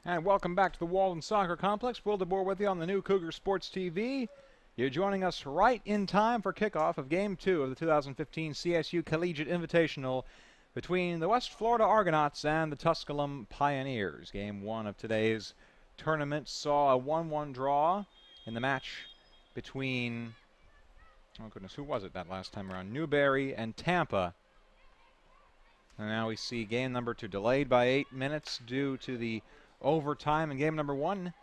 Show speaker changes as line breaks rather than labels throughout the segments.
And welcome back to the Walden Soccer Complex. Will DeBoer with you on the new Cougar Sports TV. You're joining us right in time for kickoff of Game 2 of the 2015 CSU Collegiate Invitational between the West Florida Argonauts and the Tusculum Pioneers. Game 1 of today's tournament saw a 1-1 draw in the match between, oh goodness, who was it that last time around? Newberry and Tampa. And now we see game number 2 delayed by 8 minutes due to the overtime in game number 1,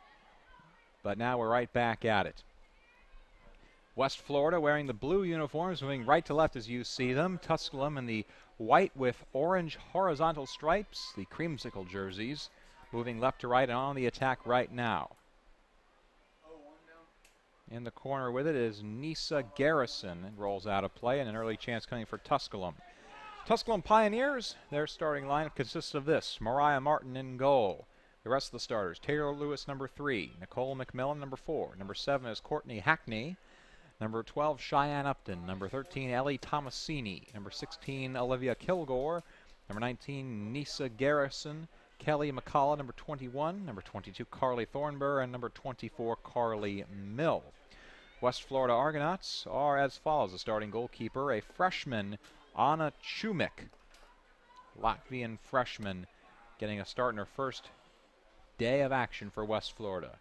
but now we're right back at it. West Florida wearing the blue uniforms, moving right to left as you see them. Tusculum in the white with orange horizontal stripes, the creamsicle jerseys, moving left to right and on the attack right now. In the corner with it is Nisa Garrison. It rolls out of play, and an early chance coming for Tusculum. Tusculum Pioneers, their starting lineup consists of this: Mariah Martin in goal. The rest of the starters: Taylor Lewis, number 3. Nicole McMillan, number 4. Number 7 is Courtney Hackney. Number 12, Cheyenne Upton. Number 13, Ellie Tomasini. Number 16, Olivia Kilgore. Number 19, Nisa Garrison. Kelly McCullough, number 21. Number 22, Carly Thornburg. And number 24, Carly Mill. West Florida Argonauts are as follows: the starting goalkeeper, a freshman, Anna Chumik. Latvian freshman, getting a start in her first day of action for West Florida.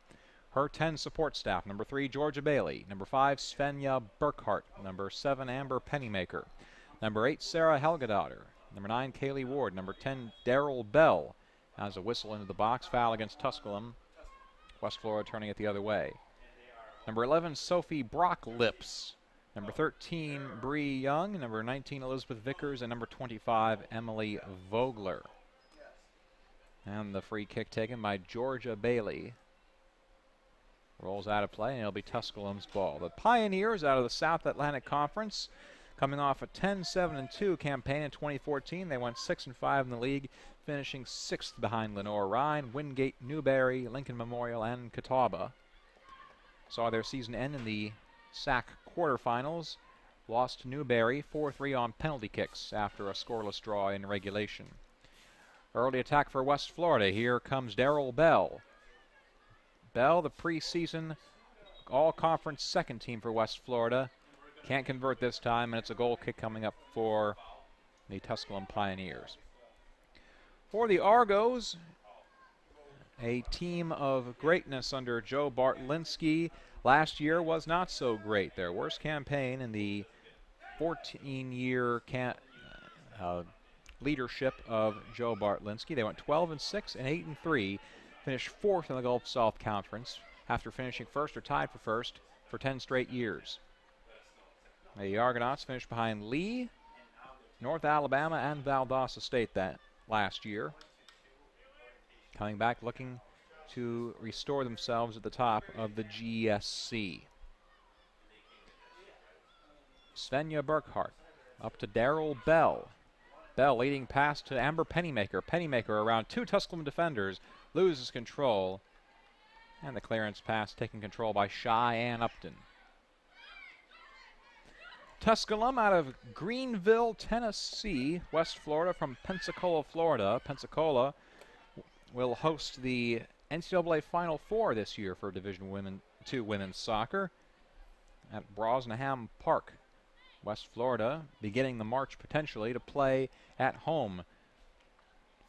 Her 10 support staff: number 3, Georgia Bailey. Number 5, Svenja Burkhart. Number 7, Amber Pennymaker. Number 8, Sarah Helgadottir. Number 9, Kaylee Ward. Number 10, Daryl Bell. Has a whistle into the box. Foul against Tusculum. West Florida turning it the other way. Number 11, Sophie Brock-Lips. Number 13, Bree Young. Number 19, Elizabeth Vickers. And number 25, Emily Vogler. And the free kick taken by Georgia Bailey. Rolls out of play, and it'll be Tusculum's ball. The Pioneers out of the South Atlantic Conference, coming off a 10-7-2 campaign in 2014. They went 6-5 in the league, finishing 6th behind Lenore Rhine, Wingate, Newberry, Lincoln Memorial, and Catawba. Saw their season end in the SAC quarterfinals. Lost to Newberry 4-3 on penalty kicks after a scoreless draw in regulation. Early attack for West Florida. Here comes Daryl Bell. Bell, the preseason all-conference second team for West Florida. Can't convert this time, and it's a goal kick coming up for the Tusculum Pioneers. For the Argos, a team of greatness under Joe Bartlinski. Last year was not so great. Their worst campaign in the 14-year leadership of Joe Bartlinski. They went 12-6 and 8-3, finished 4th in the Gulf South Conference after finishing first or tied for first for 10 straight years. The Argonauts finished behind Lee, North Alabama, and Valdosta State that last year. Coming back looking to restore themselves at the top of the GSC. Svenja Burkhart up to Daryl Bell. Bell leading pass to Amber Pennymaker. Pennymaker around 2 Tusculum defenders, loses control. And the clearance pass taken control by Cheyenne Upton. Tusculum out of Greenville, Tennessee. West Florida from Pensacola, Florida. Pensacola will host the NCAA Final Four this year for Division II women's soccer at Brosnahan Park. West Florida beginning the march potentially to play at home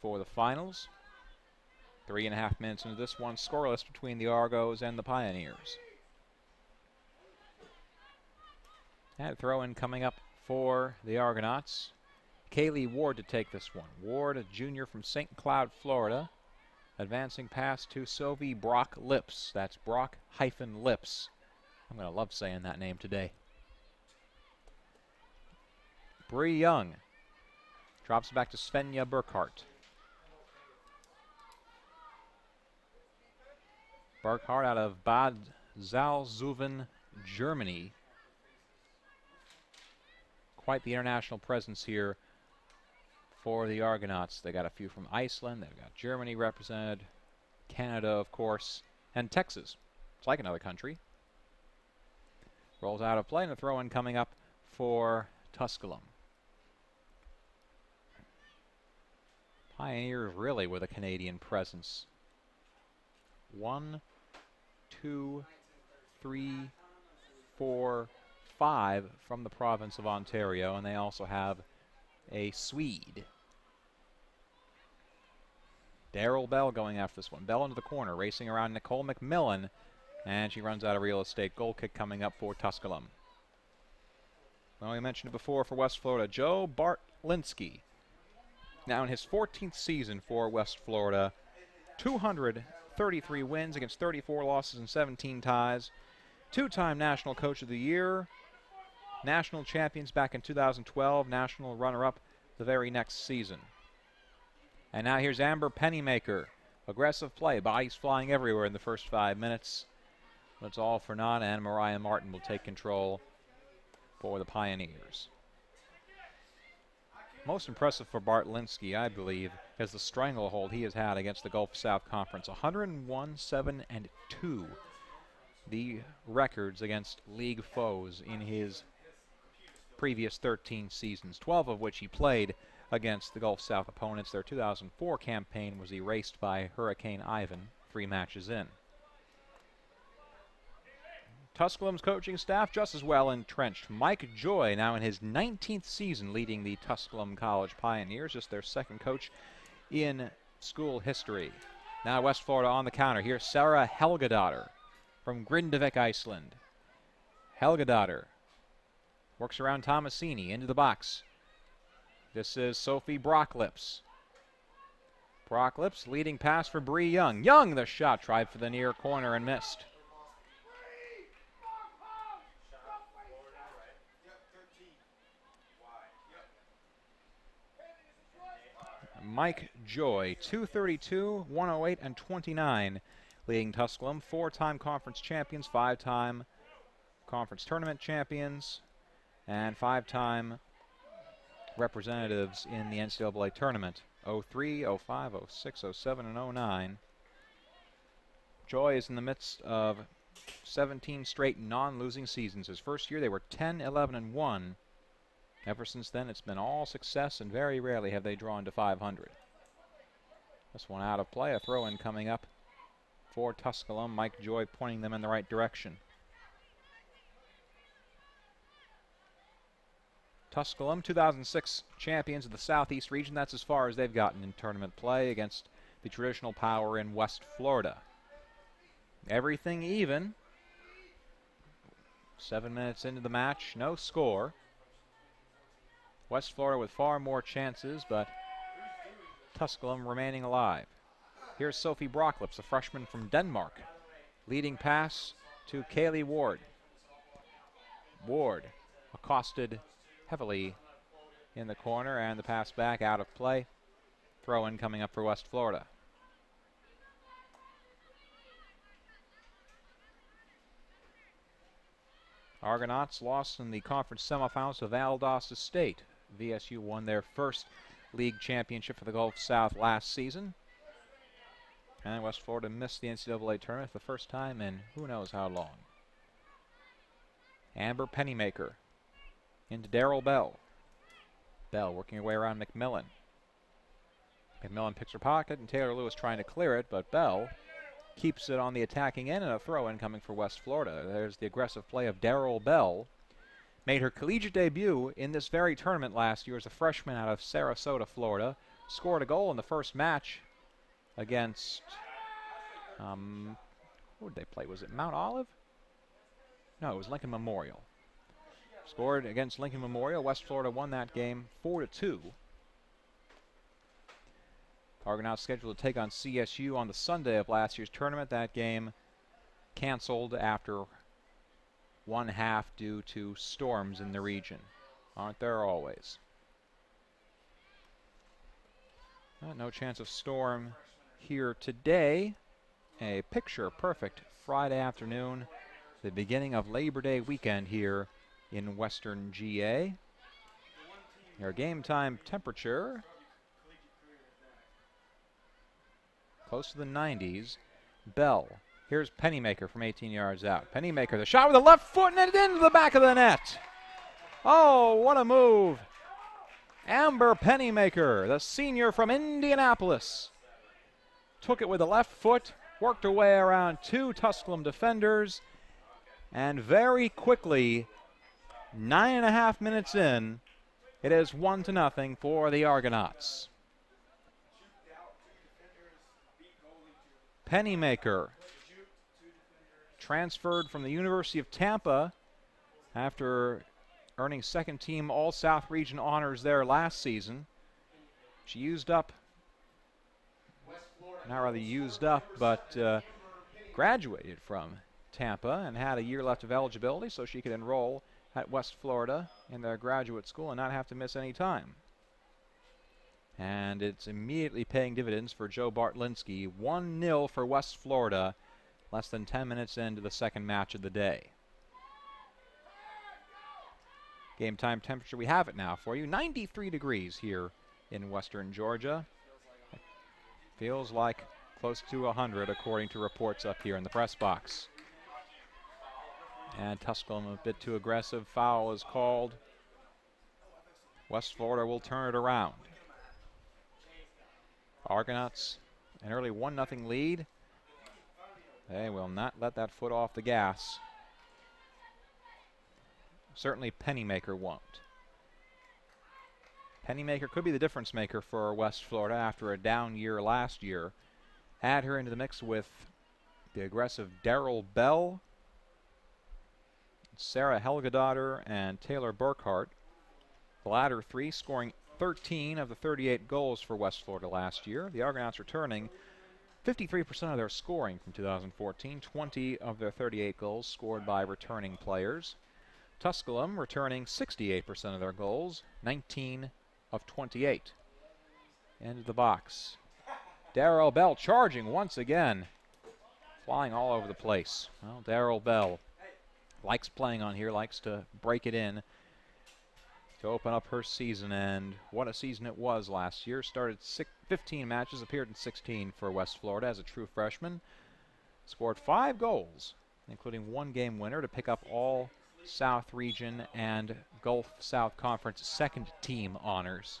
for the finals. 3.5 minutes into this one, scoreless between the Argos and the Pioneers. And throw-in coming up for the Argonauts. Kaylee Ward to take this one. Ward, a junior from St. Cloud, Florida. Advancing pass to Sophie Brock-Lips. That's Brock-Lips. I'm going to love saying that name today. Bree Young drops back to Svenja Burkhart. Burkhart out of Bad Salzuflen, Germany. Quite the international presence here for the Argonauts. They got a few from Iceland. They've got Germany represented, Canada, of course, and Texas. It's like another country. Rolls out of play, and a throw-in coming up for Tusculum. Pioneers really with a Canadian presence 1, 2, 3, 4, 5 from the province of Ontario, and they also have a Swede. Daryl Bell going after this one. Bell into the corner, racing around Nicole McMillan, and she runs out of real estate. Goal kick coming up for Tusculum. Well, we mentioned it before for West Florida. Joe Bartlinski, now in his 14th season for West Florida, 233 wins against 34 losses and 17 ties. Two-time National Coach of the Year. National champions back in 2012. National runner-up the very next season. And now here's Amber Pennymaker. Aggressive play. Bodies flying everywhere in the first 5 minutes. But it's all for naught, and Mariah Martin will take control for the Pioneers. Most impressive for Bartlinski, I believe, is the stranglehold he has had against the Gulf South Conference. 101, 7, and 2. The records against league foes in his previous 13 seasons, 12 of which he played against the Gulf South opponents. Their 2004 campaign was erased by Hurricane Ivan 3 matches in. Tusculum's coaching staff just as well entrenched. Mike Joy, now in his 19th season leading the Tusculum College Pioneers, just their second coach in school history. Now West Florida on the counter. Here's Sarah Helgadottir from Grindavik, Iceland. Helgadottir works around Tomasini into the box. This is Sophie Brocklips. Brocklips leading pass for Bree Young. Young, the shot, tried for the near corner and missed. Mike Joy, 232, 108, and 29, leading Tusculum. 4-time conference champions, 5-time conference tournament champions, and 5-time representatives in the NCAA tournament. 03, 05, 06, 07, and 09. Joy is in the midst of 17 straight non-losing seasons. His first year they were 10, 11, and 1. Ever since then, it's been all success, and very rarely have they drawn to 500. This one out of play, a throw-in coming up for Tusculum. Mike Joy pointing them in the right direction. Tusculum, 2006 champions of the Southeast region. That's as far as they've gotten in tournament play against the traditional power in West Florida. Everything even. 7 minutes into the match, no score. West Florida with far more chances, but Tusculum remaining alive. Here's Sophie Brocklips, a freshman from Denmark. Leading pass to Kaylee Ward. Ward accosted heavily in the corner, and the pass back out of play. Throw-in coming up for West Florida. Argonauts lost in the conference semifinals to Valdosta State. VSU won their first league championship for the Gulf South last season. And West Florida missed the NCAA tournament for the first time in who knows how long. Amber Pennymaker into Daryl Bell. Bell working her way around McMillan. McMillan picks her pocket, and Taylor Lewis trying to clear it, but Bell keeps it on the attacking end, and a throw-in coming for West Florida. There's the aggressive play of Daryl Bell. Made her collegiate debut in this very tournament last year as a freshman out of Sarasota, Florida. Scored a goal in the first match against, who did they play? Was it Mount Olive? No, it was Lincoln Memorial. Scored against Lincoln Memorial. West Florida won that game 4-2. Argonauts scheduled to take on CSU on the Sunday of last year's tournament. That game canceled after one half due to storms in the region. Aren't there always? No chance of storm here today. A picture-perfect Friday afternoon, the beginning of Labor Day weekend here in Western GA. Our game time temperature close to the 90s. Bell. Here's Pennymaker from 18 yards out. Pennymaker, the shot with the left foot, and it into the back of the net. Oh, what a move. Amber Pennymaker, the senior from Indianapolis, took it with the left foot worked her way around 2 Tusculum defenders, and very quickly, 9.5 minutes in, it is 1-0 for the Argonauts. Pennymaker transferred from the University of Tampa after earning second-team All-South Region honors there last season. She used up, not really used up, but graduated from Tampa and had a year left of eligibility so she could enroll at West Florida in their graduate school and not have to miss any time. And it's immediately paying dividends for Joe Bartlinski. 1-0 for West Florida, less than 10 minutes into the second match of the day. Game time temperature, we have it now for you. 93 degrees here in western Georgia. Feels like close to 100 according to reports up here in the press box. And Tusculum a bit too aggressive. Foul is called. West Florida will turn it around. Argonauts, an early 1-0 lead. They will not let that foot off the gas. Certainly Pennymaker won't. Pennymaker could be the difference maker for West Florida after a down year last year. Add her into the mix with the aggressive Daryl Bell, Sarah Helgadottir, and Taylor Burkhart. The latter 3 scoring 13 of the 38 goals for West Florida last year. The Argonauts returning 53% of their scoring from 2014, 20 of their 38 goals scored by returning players. Tusculum returning 68% of their goals, 19 of 28. End of the box. Daryl Bell charging once again, flying all over the place. Well, Daryl Bell likes playing on here, likes to break it in to open up her season, and what a season it was last year. Started 15 matches, appeared in 16 for West Florida as a true freshman. Scored 5 goals, including 1 game winner to pick up all South Region and Gulf South Conference second team honors.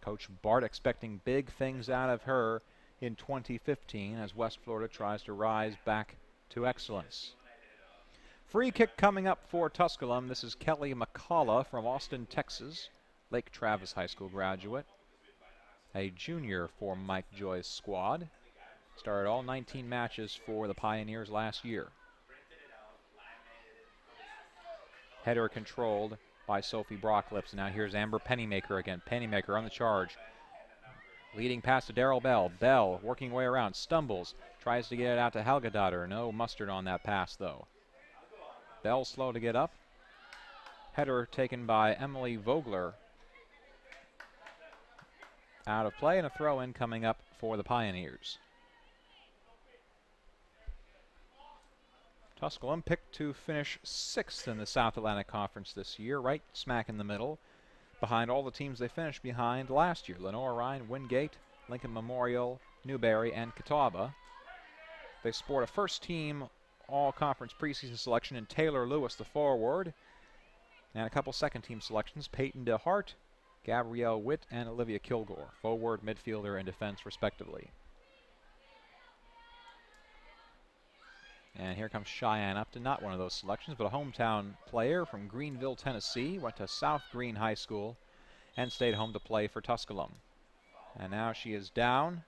Coach Bart expecting big things out of her in 2015 as West Florida tries to rise back to excellence. Free kick coming up for Tusculum. This is Kelly McCullough from Austin, Texas, Lake Travis High School graduate. A junior for Mike Joy's squad. Started all 19 matches for the Pioneers last year. Header controlled by Sophie Brocklips. Now here's Amber Pennymaker again. Pennymaker on the charge. Leading pass to Daryl Bell. Bell working way around. Stumbles. Tries to get it out to Helgadottir. No mustard on that pass though. Bell slow to get up. Header taken by Emily Vogler. Out of play and a throw in coming up for the Pioneers. Tusculum picked to finish 6th in the South Atlantic Conference this year, right smack in the middle, behind all the teams they finished behind last year. Lenore Ryan, Wingate, Lincoln Memorial, Newberry, and Catawba. They sport a first-team all-conference preseason selection in Taylor Lewis, the forward, and a couple second-team selections, Peyton DeHart, Gabrielle Witt, and Olivia Kilgore, forward, midfielder, and defense, respectively. And here comes Cheyenne Upton, not one of those selections, but a hometown player from Greenville, Tennessee. Went to South Green High School and stayed home to play for Tusculum. And now she is down.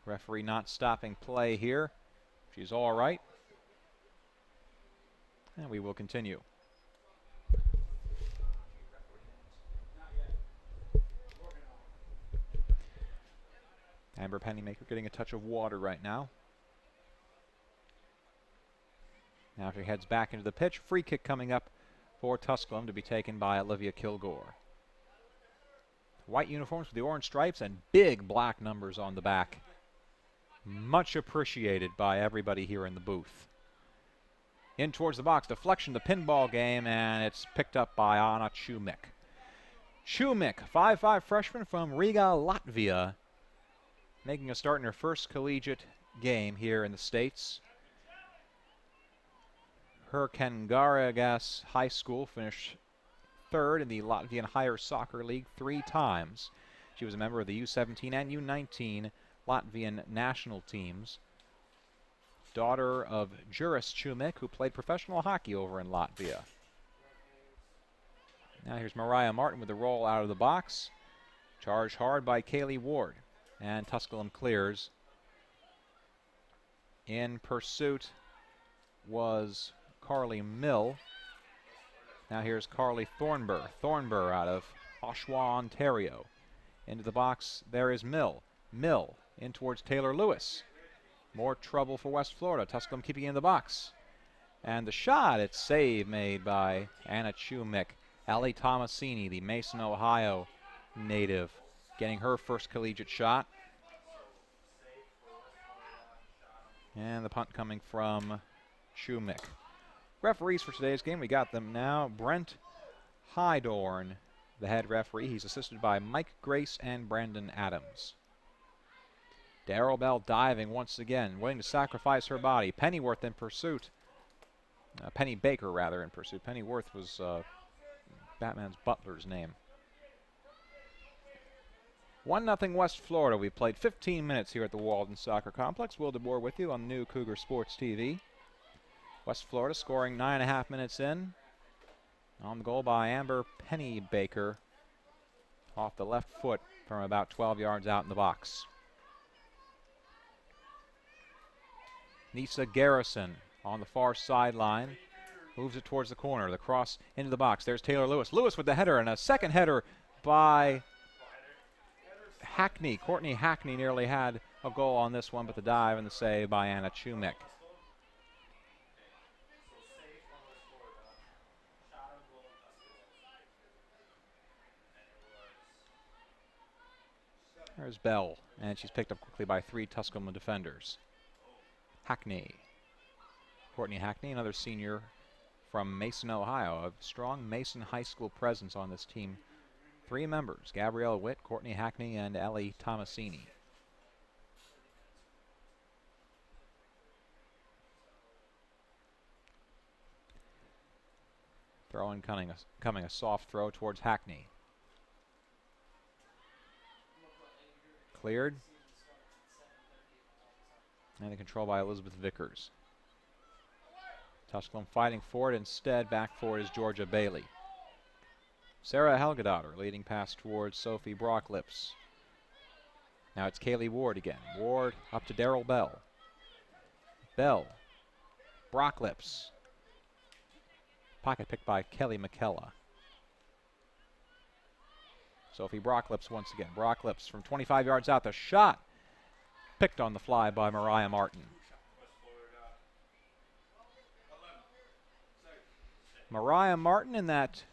Referee not stopping play here. She's all right. And we will continue. Amber Pennymaker getting a touch of water right now. Now she heads back into the pitch. Free kick coming up for Tusculum to be taken by Olivia Kilgore. White uniforms with the orange stripes and big black numbers on the back. Much appreciated by everybody here in the booth. In towards the box, deflection to pinball game, and it's picked up by Anna Chumik. Chumik, 5'5" freshman from Riga, Latvia, making a start in her first collegiate game here in the States. Her Kangaragas High School finished third in the Latvian Higher Soccer League 3 times. She was a member of the U17 and U19 Latvian national teams. Daughter of Juris Čumik, who played professional hockey over in Latvia. Now here's Mariah Martin with the roll out of the box. Charged hard by Kaylee Ward. And Tusculum clears. In pursuit was Carly Mill. Now here's Carly Thornburr. Thornburr out of Oshawa, Ontario. Into the box, there is Mill. Mill in towards Taylor Lewis. More trouble for West Florida. Tusculum keeping it in the box. And the shot, it's save made by Anna Čumik. Ellie Tomasini, the Mason, Ohio native, getting her first collegiate shot. And the punt coming from Čumik. Referees for today's game, we got them now. Brent Hydorn, the head referee. He's assisted by Mike Grace and Brandon Adams. Darrell Bell diving once again, willing to sacrifice her body. Pennyworth in pursuit. Penny Baker, rather, in pursuit. Pennyworth was Batman's butler's name. 1-0 West Florida. We've played 15 minutes here at the Walden Soccer Complex. Will DeBoer with you on the new Cougar Sports TV. West Florida scoring 9.5 minutes in. On the goal by Amber Penny Baker. Off the left foot from about 12 yards out in the box. Nisa Garrison on the far sideline. Moves it towards the corner. The cross into the box. There's Taylor Lewis. Lewis with the header, and a second header by Hackney. Courtney Hackney nearly had a goal on this one, but the dive and the save by Anna Čumik. There's Bell, and she's picked up quickly by 3 Tusculum defenders. Hackney. Courtney Hackney, another senior from Mason, Ohio. A strong Mason High School presence on this team. 3 members, Gabrielle Witt, Courtney Hackney, and Ellie Tomasini. Throw in coming a soft throw towards Hackney. Cleared. And the control by Elizabeth Vickers. Tusculum fighting for it. Instead, back for it is Georgia Bailey. Sarah Helgedotter leading pass towards Sophie Brocklips. Now it's Kaylee Ward again. Ward up to Darrell Bell. Bell. Brocklips. Pocket picked by Kelly McKella. Sophie Brocklips once again. Brocklips from 25 yards out. The shot picked on the fly by Mariah Martin. Mariah Martin in that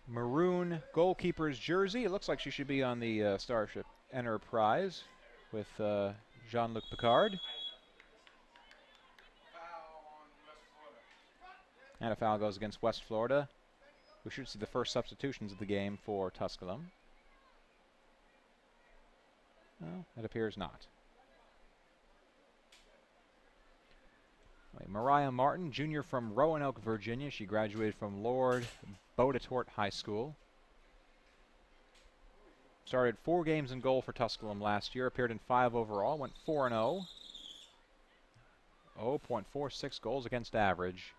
maroon goalkeeper's jersey. It looks like she should be on the Starship Enterprise with Jean-Luc Picard. And a foul goes against West Florida. We should see the first substitutions of the game for Tusculum. No, it appears not. Mariah Martin, junior from Roanoke, Virginia. She graduated from Lord Bodetort High School. Started 4 games in goal for Tusculum last year. Appeared in 5 overall. Went 4-0. 0.46 goals against average.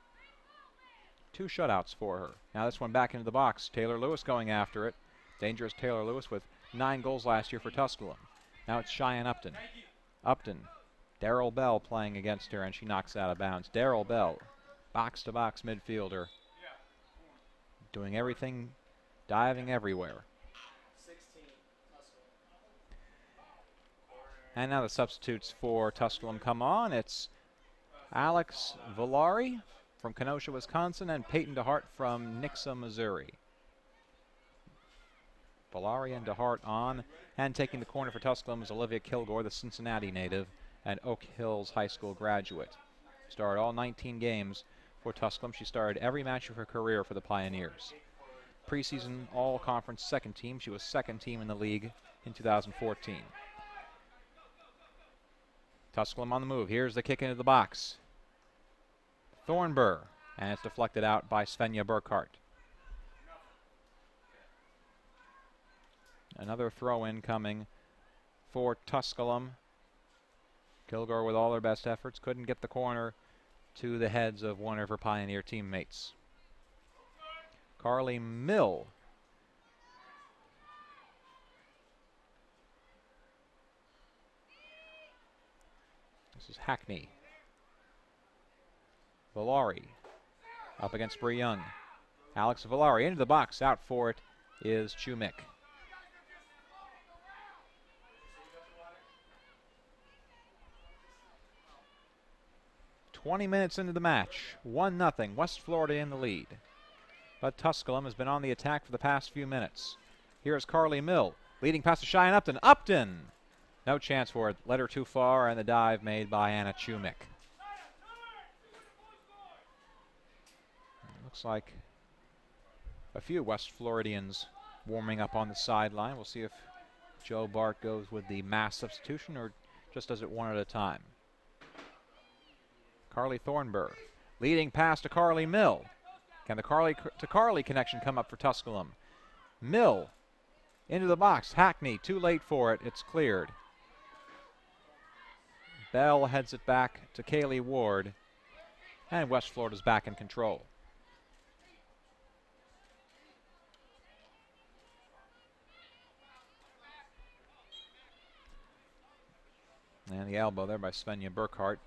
2 shutouts for her. Now this one back into the box. Taylor Lewis going after it. Dangerous Taylor Lewis with 9 goals last year for Tusculum. Now it's Cheyenne Upton. Upton. Darrell Bell playing against her, and she knocks it out of bounds. Darrell Bell, box-to-box midfielder. Doing everything, diving everywhere. And now the substitutes for Tusculum come on. It's Alex Villari from Kenosha, Wisconsin, and Peyton DeHart from Nixa, Missouri. Villari and DeHart on, and taking the corner for Tusculum is Olivia Kilgore, the Cincinnati native and Oak Hills High School graduate. Started all 19 games for Tusculum. She started every match of her career for the Pioneers. Preseason all-conference second team. She was second team in the league in 2014. Tusculum on the move. Here's the kick into the box. Thornburr, and it's deflected out by Svenja Burkhart. Another throw-in coming for Tusculum. Kilgore, with all their best efforts, couldn't get the corner to the heads of one of her Pioneer teammates. Carly Mill. This is Hackney. Valari up against Bree Young. Alex Valari into the box. Out for it is Chumik. "20 minutes into the match, 1-0, West Florida in the lead. But Tusculum has been on the attack for the past few minutes. Here's Carly Mill, leading past to Cheyenne Upton. Upton! No chance for it. Led her too far, and the dive made by Anna Chumik. Looks like a few West Floridians warming up on the sideline. We'll see if Joe Bart goes with the mass substitution or just does it one at a time. Carly Thornburg leading pass to Carly Mill. Can the Carly to Carly connection come up for Tusculum? Mill into the box. Hackney too late for it. It's cleared. Bell heads it back to Kaylee Ward, and West Florida's back in control. And the elbow there by Svenja Burkhart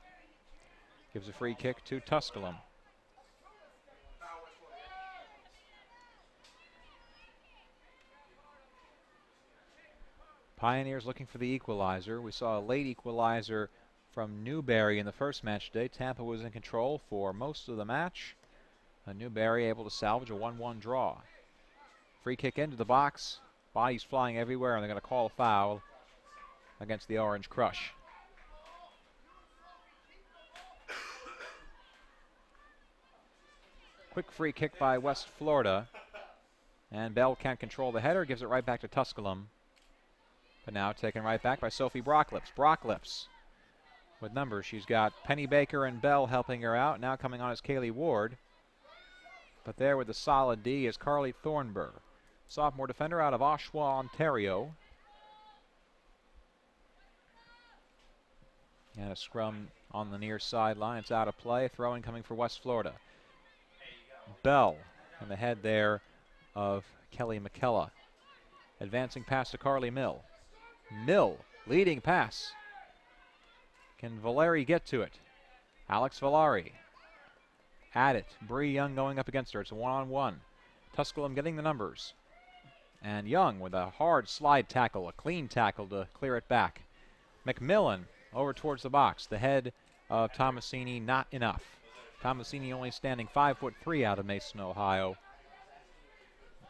gives a free kick to Tusculum. Pioneers looking for the equalizer. We saw a late equalizer from Newberry in the first match today. Tampa was in control for most of the match. Newberry able to salvage a 1-1 draw. Free kick into the box. Bodies flying everywhere, and they're going to call a foul against the Orange Crush. Quick free kick by West Florida. And Bell can't control the header, gives it right back to Tusculum. But now taken right back by Sophie Brocklips. Brocklips with numbers. She's got Penny Baker and Bell helping her out. Now coming on is Kaylee Ward. But there with the solid D is Carly Thornburg, sophomore defender out of Oshawa, Ontario. And a scrum on the near sideline. It's out of play. Throwing coming for West Florida. Bell in the head there of Kelly McKella. Advancing pass to Carly Mill. Mill leading pass. Can Valeri get to it? Alex Valari. At it. Bree Young going up against her. It's a 1-on-1. Tusculum getting the numbers. And Young with a hard slide tackle, a clean tackle to clear it back. McMillan over towards the box. The head of Tomasini not enough. Tomasini only standing 5'3" out of Mason, Ohio.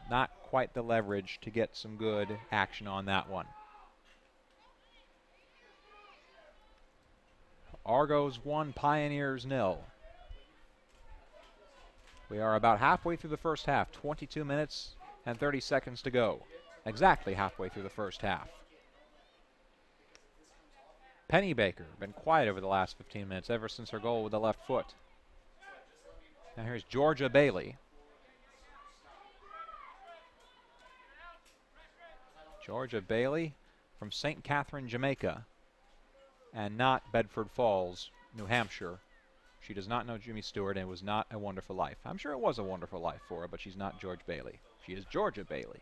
Not quite the leverage to get some good action on that one. Argos 1, Pioneers 0. We are about halfway through the first half. 22 minutes and 30 seconds to go. Exactly halfway through the first half. Penny Baker, been quiet over the last 15 minutes, ever since her goal with the left foot. Now here's Georgia Bailey. Georgia Bailey from St. Catherine, Jamaica, and not Bedford Falls, New Hampshire. She does not know Jimmy Stewart, and it was not A Wonderful Life. I'm sure it was A Wonderful Life for her, but she's not George Bailey. She is Georgia Bailey.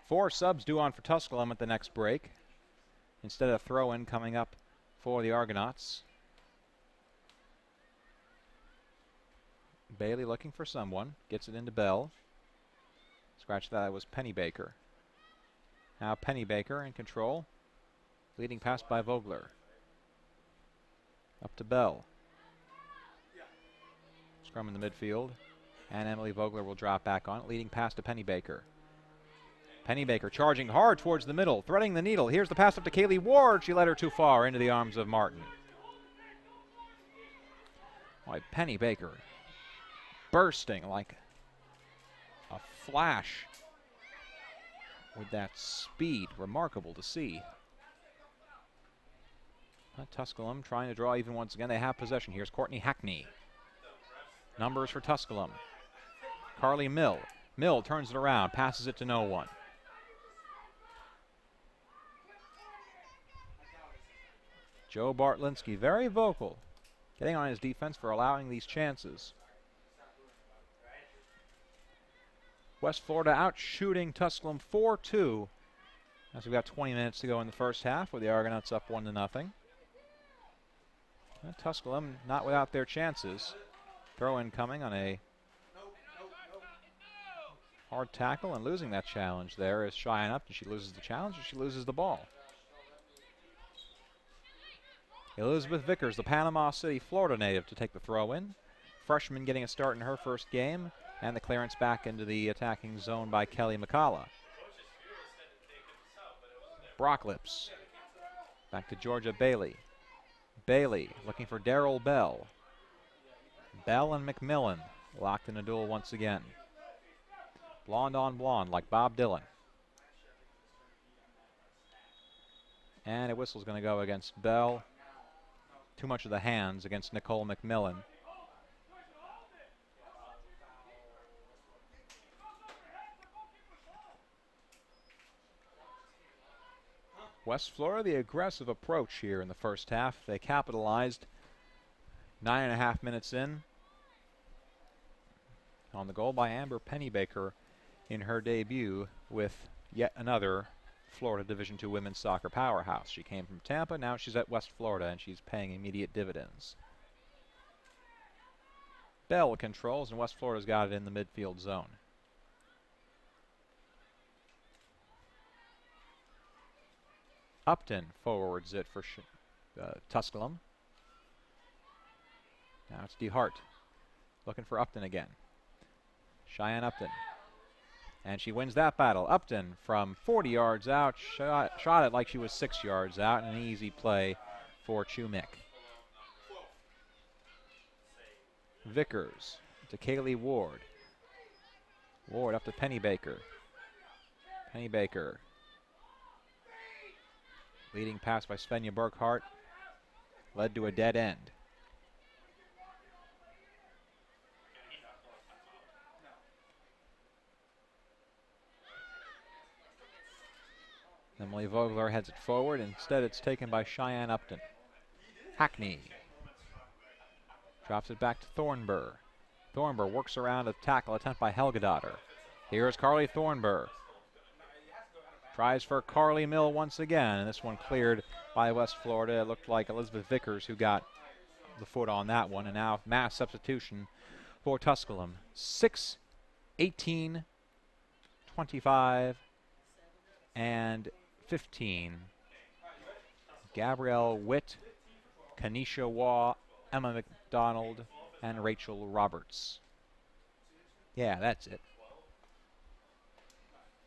Four subs due on for Tusculum at the next break. Instead of throw-in coming up for the Argonauts. Bailey looking for someone. Gets it into Bell. Scratch that, was Penny Baker. Now Penny Baker in control. Leading pass by Vogler. Up to Bell. Scrum in the midfield. And Emily Vogler will drop back on it. Leading pass to Penny Baker. Penny Baker charging hard towards the middle, threading the needle. Here's the pass up to Kaylee Ward. She led her too far into the arms of Martin. Boy, Penny Baker bursting like a flash with that speed. Remarkable to see. Tusculum trying to draw even once again. They have possession. Here's Courtney Hackney. Numbers for Tusculum. Carly Mill. Mill turns it around, passes it to no one. Joe Bartlinski, very vocal, getting on his defense for allowing these chances. West Florida out shooting Tusculum 4-2 as we've got 20 minutes to go in the first half with the Argonauts up 1-0. Tusculum not without their chances. Throw-in coming on a hard tackle, and losing that challenge there is Cheyenne Upton. She loses the challenge or she loses the ball. Elizabeth Vickers, the Panama City, Florida native, to take the throw-in. Freshman getting a start in her first game, and the clearance back into the attacking zone by Kelly McCullough. Brocklips. Back to Georgia Bailey. Bailey looking for Darryl Bell. Bell and McMillan locked in a duel once again. Blonde on blonde like Bob Dylan. And a whistle's going to go against Bell. Too much of the hands against Nicole McMillan. West Florida, the aggressive approach here in the first half. They capitalized 9.5 minutes in on the goal by Amber Pennybaker in her debut with yet another Florida Division II women's soccer powerhouse. She came from Tampa, now she's at West Florida, and she's paying immediate dividends. Bell controls, and West Florida's got it in the midfield zone. Upton forwards it for Tusculum. Now it's DeHart looking for Upton again. Cheyenne Upton. And she wins that battle. Upton from 40 yards out, shot it like she was 6 yards out, and an easy play for Chumick. Vickers to Kaylee Ward. Ward up to Pennybaker. Pennybaker. Leading pass by Svenja Burkhart led to a dead end. Emily Vogler heads it forward. Instead, it's taken by Cheyenne Upton. Hackney drops it back to Thornburg. Thornburg works around a tackle attempt by Helgadottir. Here is Carly Thornburg. Tries for Carly Mill once again, and this one cleared by West Florida. It looked like Elizabeth Vickers who got the foot on that one, and now mass substitution for Tusculum. 6, 18, 25, and 15. Gabrielle Witt, Kanisha Waugh, Emma McDonald, and Rachel Roberts. Yeah, that's it.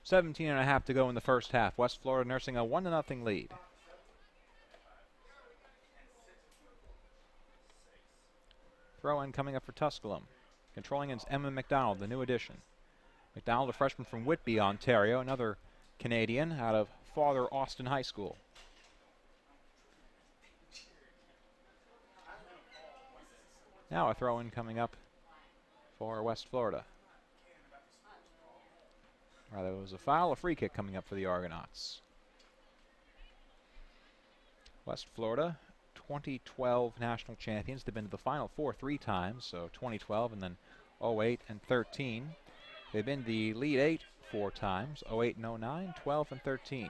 17.5 to go in the first half. West Florida nursing a 1-0 lead. Throw-in coming up for Tusculum. Controlling is Emma McDonald, the new addition. McDonald, a freshman from Whitby, Ontario, another Canadian out of Father Austin High School. Now a throw-in coming up for West Florida. Rather, it was a foul, a free kick coming up for the Argonauts. West Florida, 2012 national champions. They've been to the Final Four 3 times, so 2012 and then 08 and 13. They've been the Elite 8 4 times, 08 and 09, 12 and 13.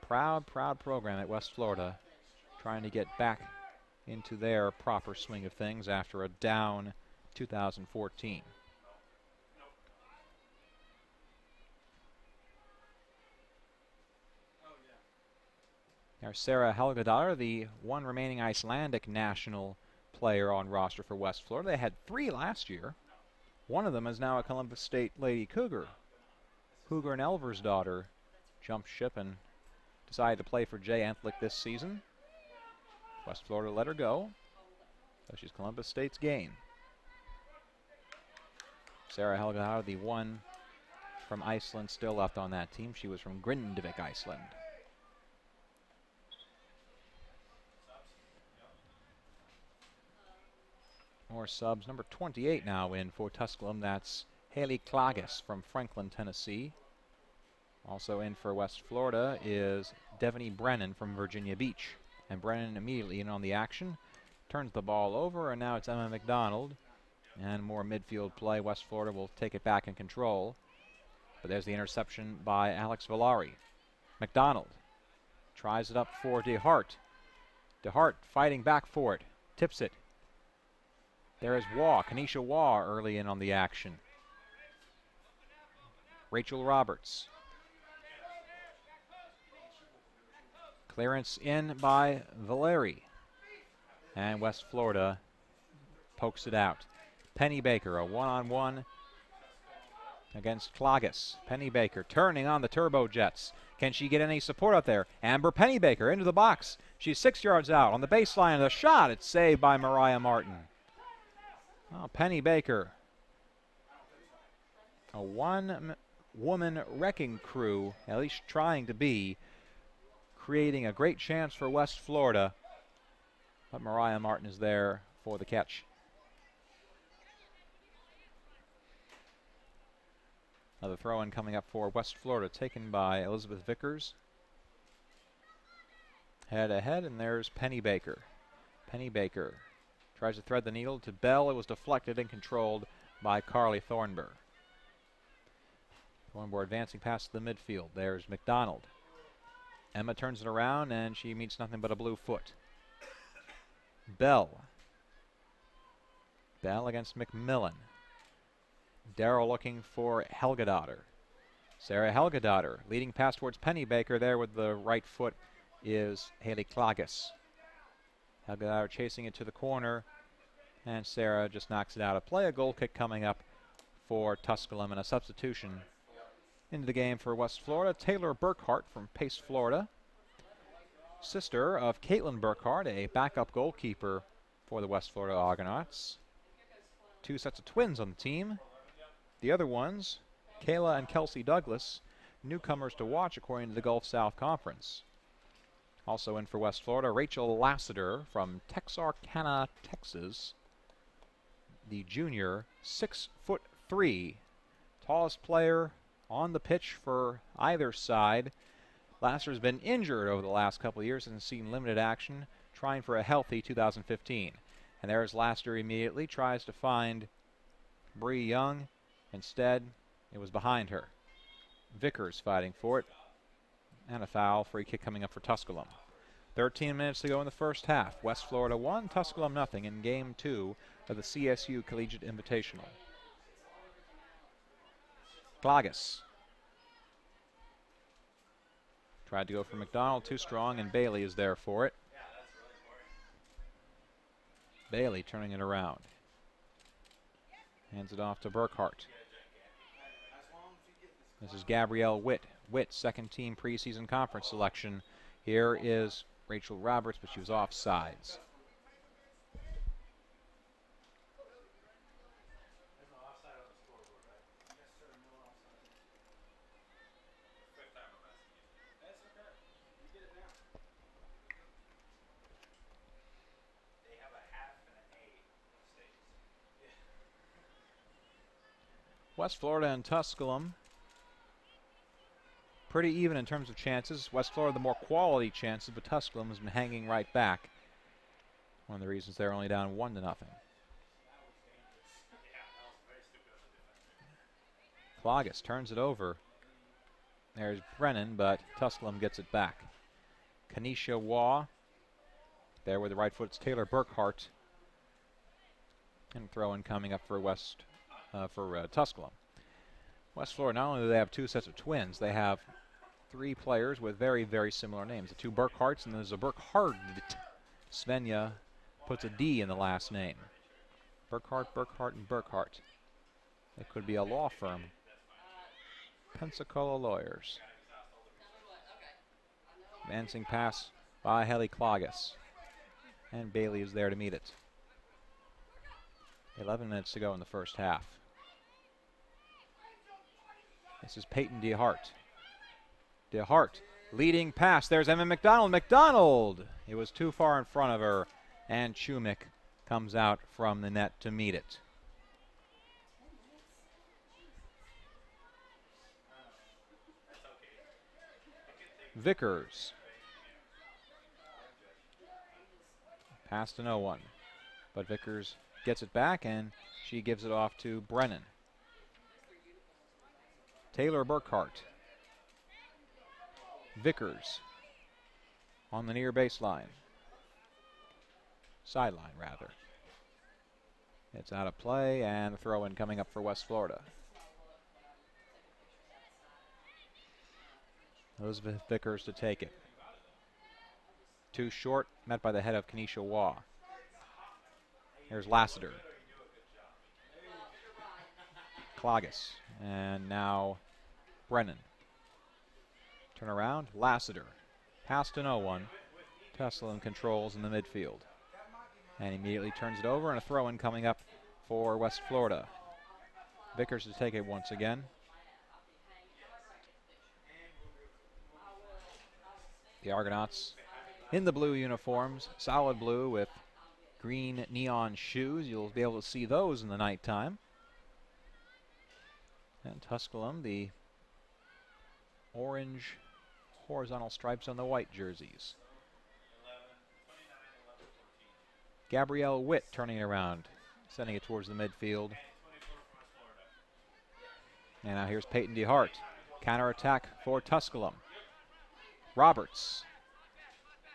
Proud program at West Florida, trying to get back into their proper swing of things after a down 2014. There's Sarah Helgadottir, the one remaining Icelandic national player on roster for West Florida. They had 3 last year. One of them is now a Columbus State Lady Cougar. Cougar and Elversdottir jumped ship and decided to play for Jay Entlick this season. West Florida let her go, so she's Columbus State's gain. Sarah Helgadottir, the one from Iceland, still left on that team. She was from Grindavik, Iceland. More subs. Number 28 now in for Tusculum. That's Haley Klages from Franklin, Tennessee. Also in for West Florida is Devaney Brennan from Virginia Beach. And Brennan immediately in on the action. Turns the ball over, and now it's Emma McDonald. And more midfield play. West Florida will take it back in control. But there's the interception by Alex Villari. McDonald tries it up for DeHart. DeHart fighting back for it. Tips it. There is Waugh, Kanisha Waugh early in on the action. Rachel Roberts. Clearance in by Valeri. And West Florida pokes it out. Penny Baker, a one-on-one against Klages. Penny Baker turning on the Turbo Jets. Can she get any support up there? Amber Penny Baker into the box. She's 6 yards out on the baseline of the shot. It's saved by Mariah Martin. Oh, Penny Baker. A one-woman wrecking crew, at least trying to be, creating a great chance for West Florida. But Mariah Martin is there for the catch. Another throw-in coming up for West Florida, taken by Elizabeth Vickers. Head ahead, and there's Penny Baker. Penny Baker tries to thread the needle to Bell. It was deflected and controlled by Carly Thornburg. Thornburg advancing past the midfield. There's McDonald. Emma turns it around, and she meets nothing but a blue foot. Bell. Bell against McMillan. Darrow looking for Helgadottir. Sarah Helgadottir leading pass towards Penny Baker. There with the right foot is Haley Klages. Helgadottir chasing it to the corner, and Sarah just knocks it out of play. A goal kick coming up for Tusculum, and a substitution into the game for West Florida. Taylor Burkhart from Pace, Florida. Sister of Caitlin Burkhart, a backup goalkeeper for the West Florida Argonauts. 2 sets of twins on the team. The other ones, Kayla and Kelsey Douglas, newcomers to watch according to the Gulf South Conference. Also in for West Florida, Rachel Lassiter from Texarkana, Texas. The junior, 6'3", tallest player on the pitch for either side. Lassiter's been injured over the last couple of years and seen limited action, trying for a healthy 2015. And there's Lassiter immediately, tries to find Bree Young. Instead, it was behind her. Vickers fighting for it. And a foul, free kick coming up for Tusculum. 13 minutes to go in the first half. West Florida 1, Tusculum nothing in Game 2 of the CSU Collegiate Invitational. Klages. Tried to go for McDonald, too strong, and Bailey is there for it. Bailey turning it around. Hands it off to Burkhart. This is Gabrielle Witt. Witt, second team preseason conference selection. Here is Rachel Roberts, but she was offsides. West Florida and Tusculum, pretty even in terms of chances. West Florida the more quality chances, but Tusculum has been hanging right back. One of the reasons they're only down 1-0. Klages turns it over. There's Brennan, but Tusculum gets it back. Kanisha Waugh there with the right foot. It's Taylor Burkhart. And throw-in coming up for Tusculum. West Florida, not only do they have 2 sets of twins, they have 3 players with very, very similar names. The 2 Burkharts, and there's a Burkhard. Svenja puts a D in the last name. Burkhart, and Burkhart. It could be a law firm. Pensacola Lawyers. Advancing pass by Haley Klages. And Bailey is there to meet it. 11 minutes to go in the first half. This is Peyton DeHart. DeHart leading pass. There's Emma McDonald. McDonald! It was too far in front of her. And Chumik comes out from the net to meet it. Vickers. Pass to no one. But Vickers gets it back, and she gives it off to Brennan. Taylor Burkhart. Vickers on the near baseline. Sideline, rather. It's out of play, and the throw-in coming up for West Florida. Elizabeth Vickers to take it. Too short, met by the head of Kenesha Waugh. Here's Lassiter. Klages. And now Brennan. Turn around, Lassiter. Pass to no one. Tusculum controls in the midfield. And immediately turns it over, and a throw-in coming up for West Florida. Vickers to take it once again. The Argonauts in the blue uniforms, solid blue with green neon shoes. You'll be able to see those in the nighttime. And Tusculum, the orange horizontal stripes on the white jerseys. Gabrielle Witt turning it around, sending it towards the midfield. And now here's Peyton DeHart. Counterattack for Tusculum. Roberts.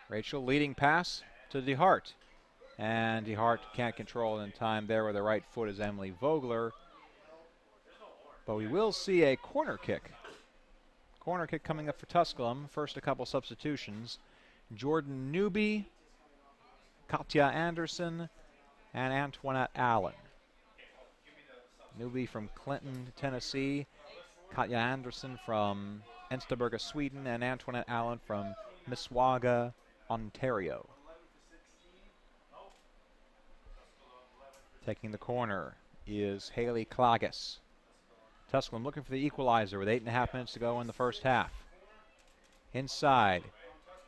Rachel leading pass to DeHart. And DeHart can't control it in time there with the right foot is Emily Vogler. But we will see a corner kick. Corner kick coming up for Tusculum. First a couple substitutions. Jordan Newby, Katya Anderson, and Antoinette Allen. Newby from Clinton, Tennessee. Katja Anderson from Enstaberga, Sweden, and Antoinette Allen from Mississauga, Ontario. Taking the corner is Haley Klages. Tusculum looking for the equalizer with 8.5 minutes to go in the first half. Inside,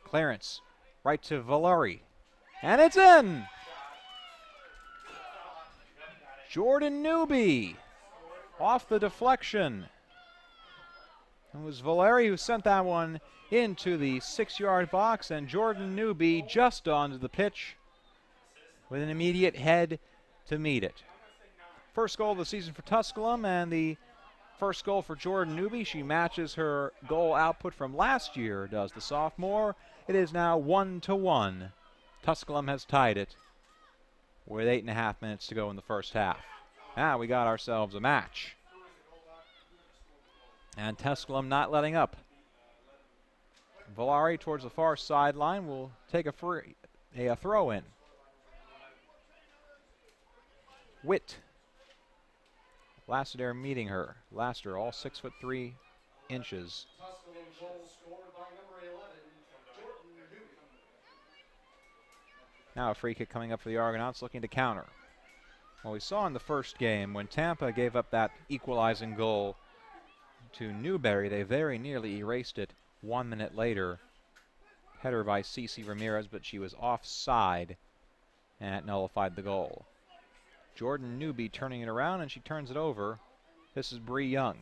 clearance right to Valari, and it's in! Jordan Newby off the deflection. It was Valeri who sent that one into the 6-yard box, and Jordan Newby just onto the pitch with an immediate head to meet it. First goal of the season for Tusculum, and the first goal for Jordan Newby. She matches her goal output from last year, does the sophomore. It is now 1-1. Tusculum has tied it with 8.5 minutes to go in the first half. Now we got ourselves a match. And Tusculum not letting up. Valari towards the far sideline will take a throw-in. Witt. Lassiter meeting her. Lassiter, all 6'3" inches. Now a free kick coming up for the Argonauts, looking to counter. Well, we saw in the first game when Tampa gave up that equalizing goal to Newberry, they very nearly erased it 1 minute later. Header by Cece Ramirez, but she was offside, and it nullified the goal. Jordan Newby turning it around, and she turns it over. This is Bree Young.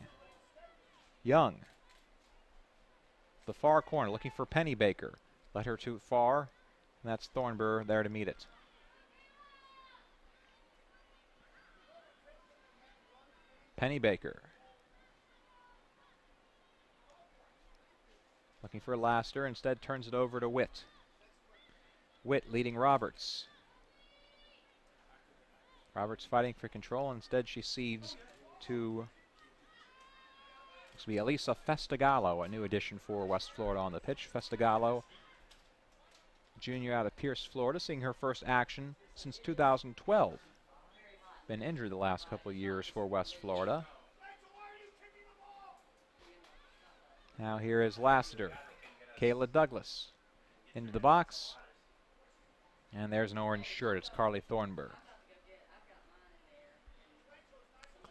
Young. The far corner, looking for Penny Baker. Let her too far, and that's Thornburg there to meet it. Penny Baker. Looking for Laster, instead turns it over to Witt. Witt leading Roberts. Roberts fighting for control. Instead, she cedes to looks to be Elisa Festagallo, a new addition for West Florida on the pitch. Festagallo, junior out of Pierce, Florida, seeing her first action since 2012. Been injured the last couple of years for West Florida. Now here is Lassiter. Kayla Douglas into the box. And there's an orange shirt. It's Carly Thornburg.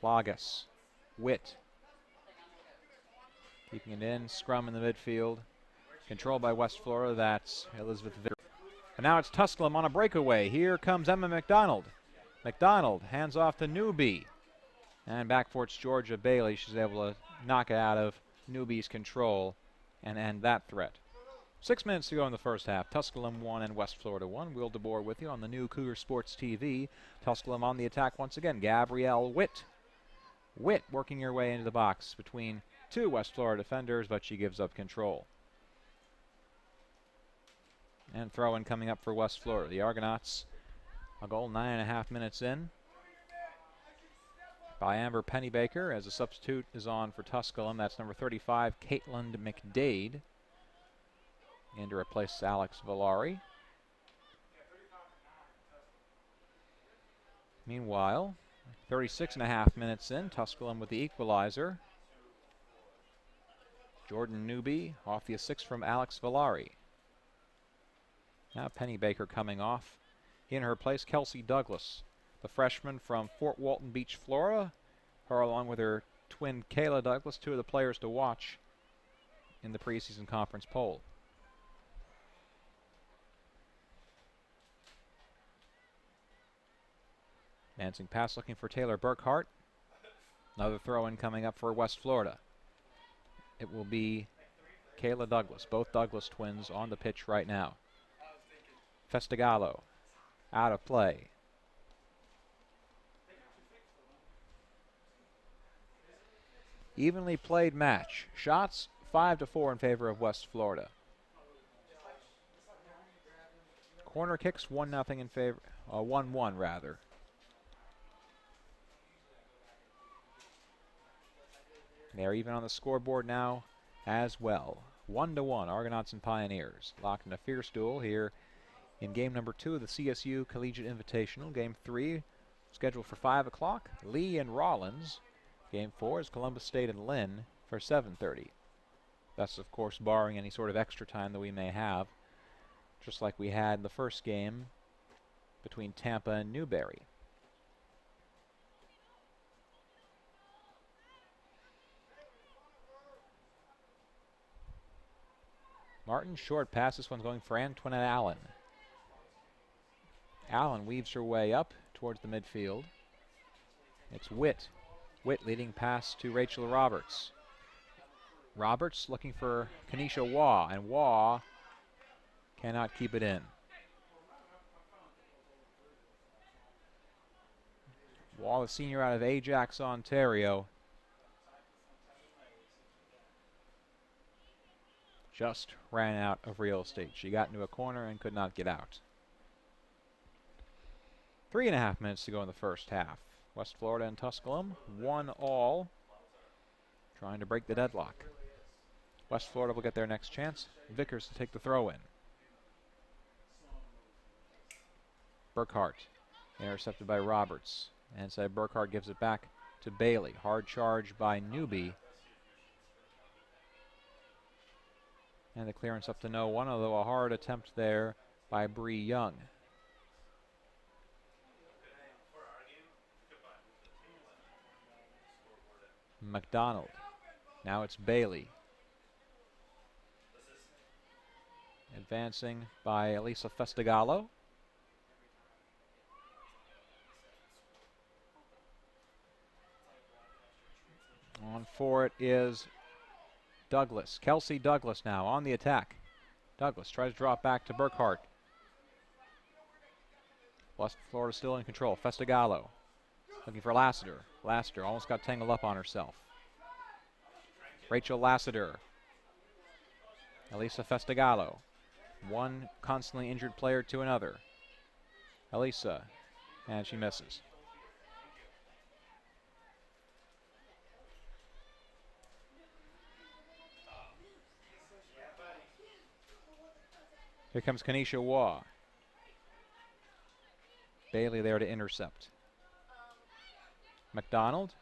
Klages. Witt. Keeping it in. Scrum in the midfield. Controlled by West Florida. That's Elizabeth Vickers. And now it's Tusculum on a breakaway. Here comes Emma McDonald. McDonald hands off to Newby. And back for it's Georgia Bailey. She's able to knock it out of Newby's control and end that threat. 6 minutes to go in the first half. Tusculum 1 and West Florida 1. Will DeBoer with you on the new Cougar Sports TV. Tusculum on the attack once again. Gabrielle Witt. Witt working her way into the box between two West Florida defenders, but she gives up control. And throw-in coming up for West Florida. The Argonauts, a goal 9.5 minutes in by Amber Pennybaker, as a substitute is on for Tusculum. That's number 35, Caitlin McDade, in to replace Alex Villari. Meanwhile, 36.5 minutes in, Tusculum with the equalizer. Jordan Newby off the assist from Alex Villari. Now Pennybaker coming off. In her place, Kelsey Douglas, the freshman from Fort Walton Beach, Florida. Her along with her twin Kayla Douglas, two of the players to watch in the preseason conference poll. Dancing pass looking for Taylor Burkhart. Another throw-in coming up for West Florida. It will be Kayla Douglas, both Douglas twins on the pitch right now. Festigallo out of play. Evenly played match. Shots 5-4 in favor of West Florida. Corner kicks 1-0 in favor, 1-1 rather. They're even on the scoreboard now as well. 1-1, Argonauts and Pioneers. Locked in a fierce duel here in game number 2 of the CSU Collegiate Invitational. Game 3 scheduled for 5 o'clock. Lee and Rollins. Game 4 is Columbus State and Lynn for 7:30. That's, of course, barring any sort of extra time that we may have, just like we had in the first game between Tampa and Newberry. Martin, short pass. This one's going for Antoinette Allen. Allen weaves her way up towards the midfield. It's Witt. Witt leading pass to Rachel Roberts. Roberts looking for Kanisha Waugh, and Waugh cannot keep it in. Waugh, the senior out of Ajax, Ontario, just ran out of real estate. She got into a corner and could not get out. 3.5 minutes to go in the first half. West Florida and Tusculum, 1-1, trying to break the deadlock. West Florida will get their next chance. Vickers to take the throw-in. Burkhart, intercepted by Roberts. And so Burkhart gives it back to Bailey. Hard charge by Newby. And the clearance up to no one, although a hard attempt there by Bree Young. McDonald. Now it's Bailey. Advancing by Elisa Festigallo. On for it is Douglas. Kelsey Douglas now on the attack. Douglas tries to drop back to Burkhart. West Florida still in control. Festigallo looking for Lassiter. Lassiter almost got tangled up on herself. Rachel Lassiter. Elisa Festigallo. One constantly injured player to another. Elisa, and she misses. Here comes Kanisha Waugh. Bailey there to intercept. McDonald,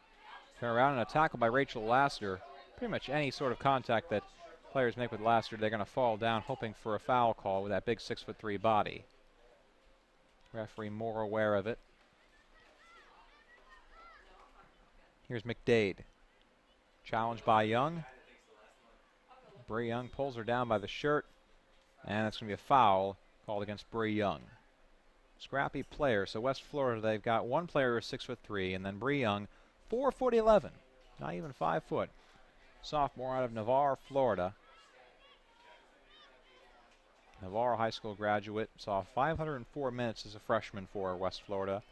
turn around and a tackle by Rachel Lassiter. Pretty much any sort of contact that players make with Lassiter, they're going to fall down hoping for a foul call with that big 6'3" body. Referee more aware of it. Here's McDade. Challenged by Young. Bree Young pulls her down by the shirt. And it's going to be a foul called against Bree Young. Scrappy player. So West Florida, they've got one player who's 6'3", and then Bree Young, 4'11", not even 5 foot. Sophomore out of Navarre, Florida. Navarre High School graduate, saw 504 minutes as a freshman for West Florida.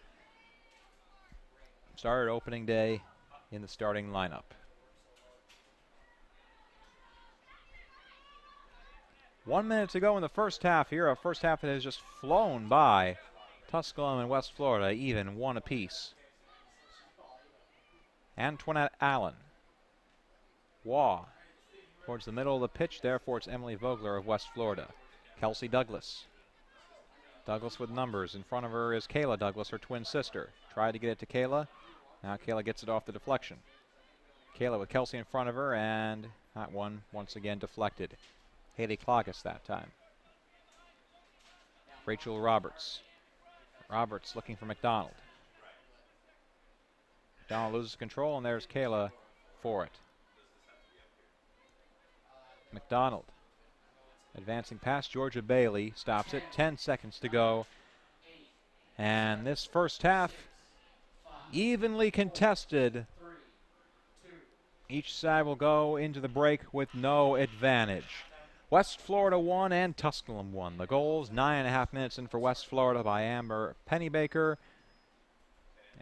Started opening day in the starting lineup. One minute to go in the first half here. A first half that has just flown by. Tusculum and West Florida even one apiece. Antoinette Allen. Waugh towards the middle of the pitch. Therefore, it's Emily Vogler of West Florida. Kelsey Douglas. Douglas with numbers. In front of her is Kayla Douglas, her twin sister. Tried to get it to Kayla. Now Kayla gets it off the deflection. Kayla with Kelsey in front of her, and that one once again deflected. Haley Cloggis that time. Rachel Roberts. Roberts looking for McDonald. McDonald loses control, and there's Kayla for it. McDonald advancing past Georgia Bailey, stops it, 10 seconds to go. And this first half, evenly contested. Each side will go into the break with no advantage. West Florida won and Tusculum won. The goals, 9.5 minutes in for West Florida by Amber Pennybaker.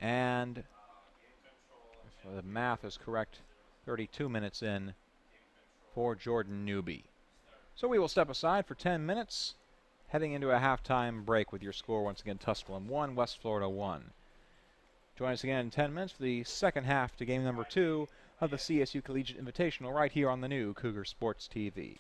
And if the math is correct, 32 minutes in for Jordan Newby. So we will step aside for 10 minutes, heading into a halftime break with your score once again, Tusculum 1, West Florida 1. Join us again in 10 minutes for the second half to game number 2 of the CSU Collegiate Invitational right here on the new Cougar Sports TV.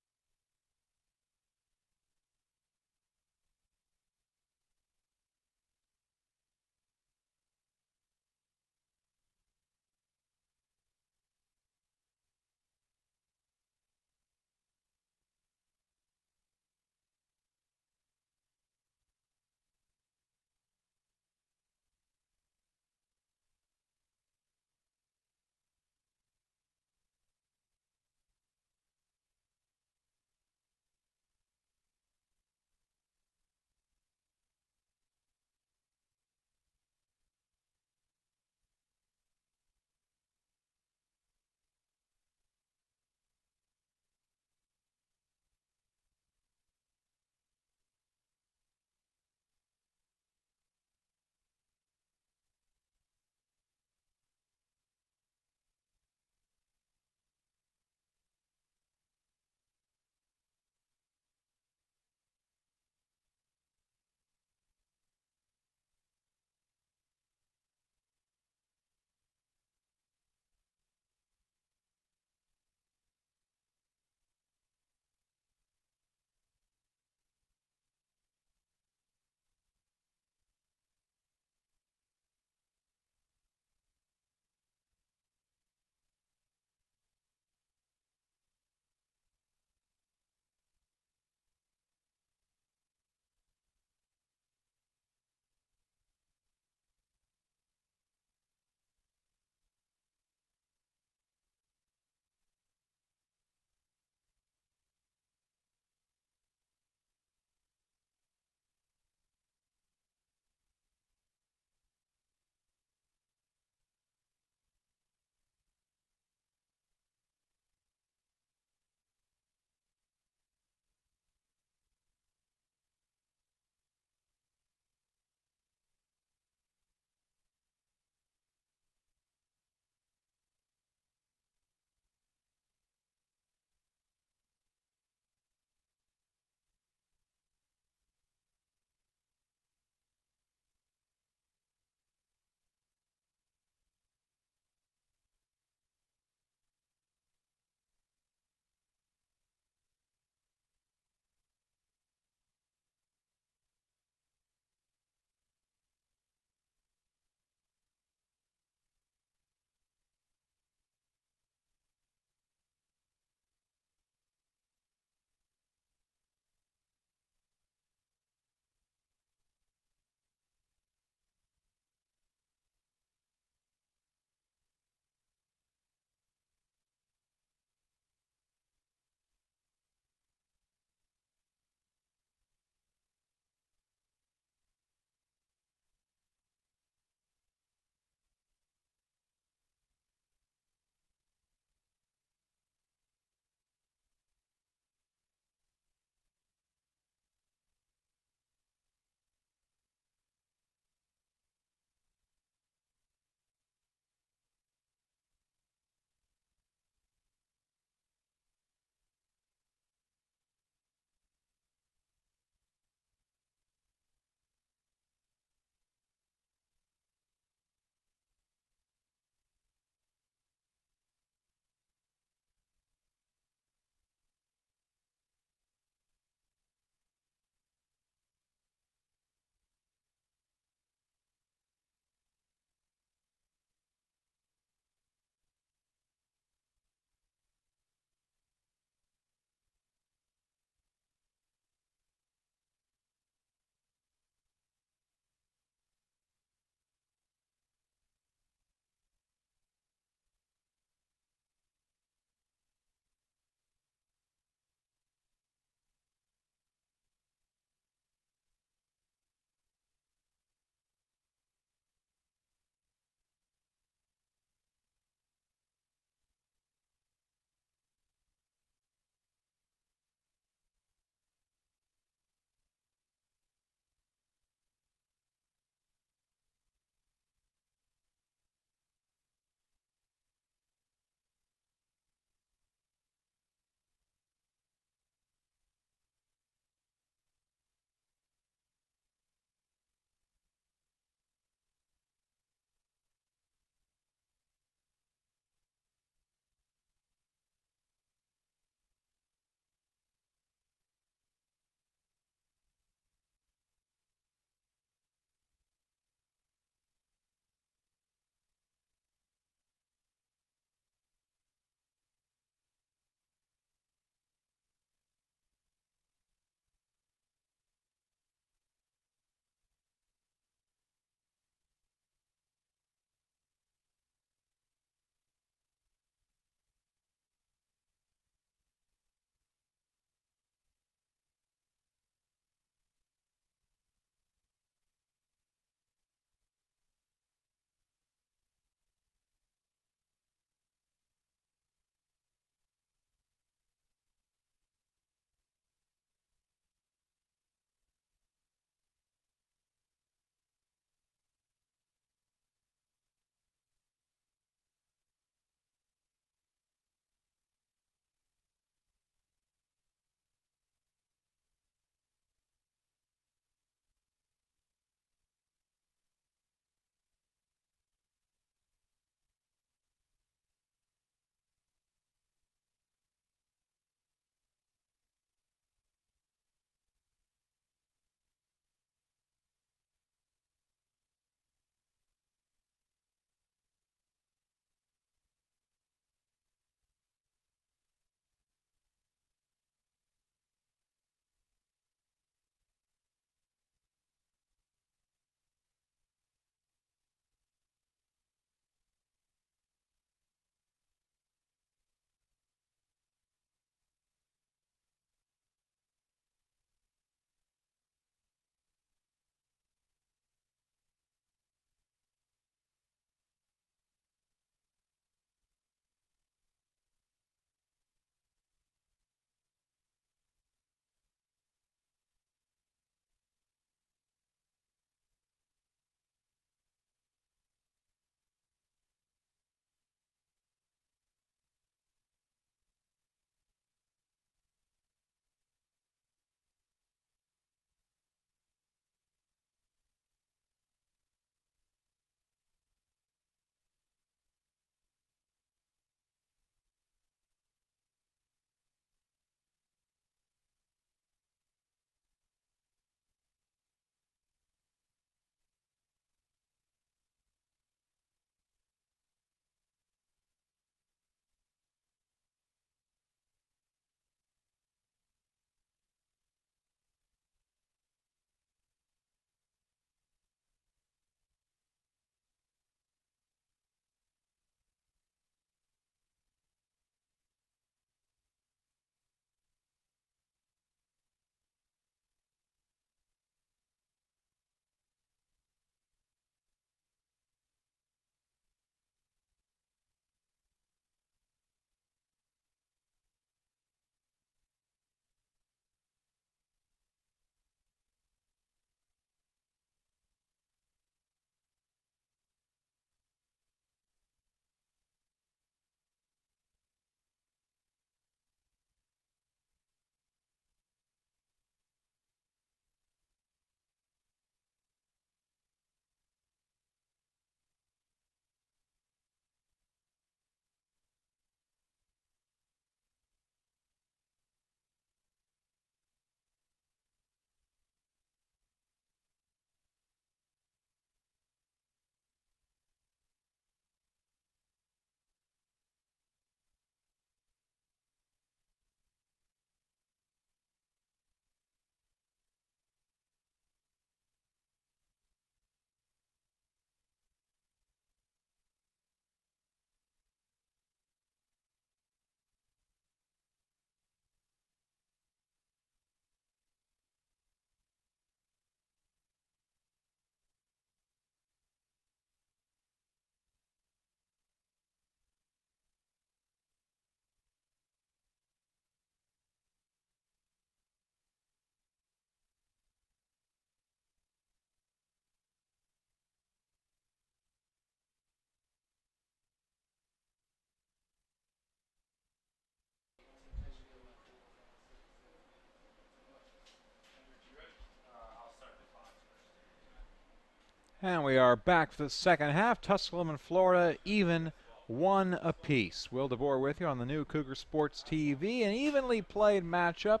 And we are back for the second half. Tusculum and Florida even 1 apiece. Will DeBoer with you on the new Cougar Sports TV. An evenly played matchup.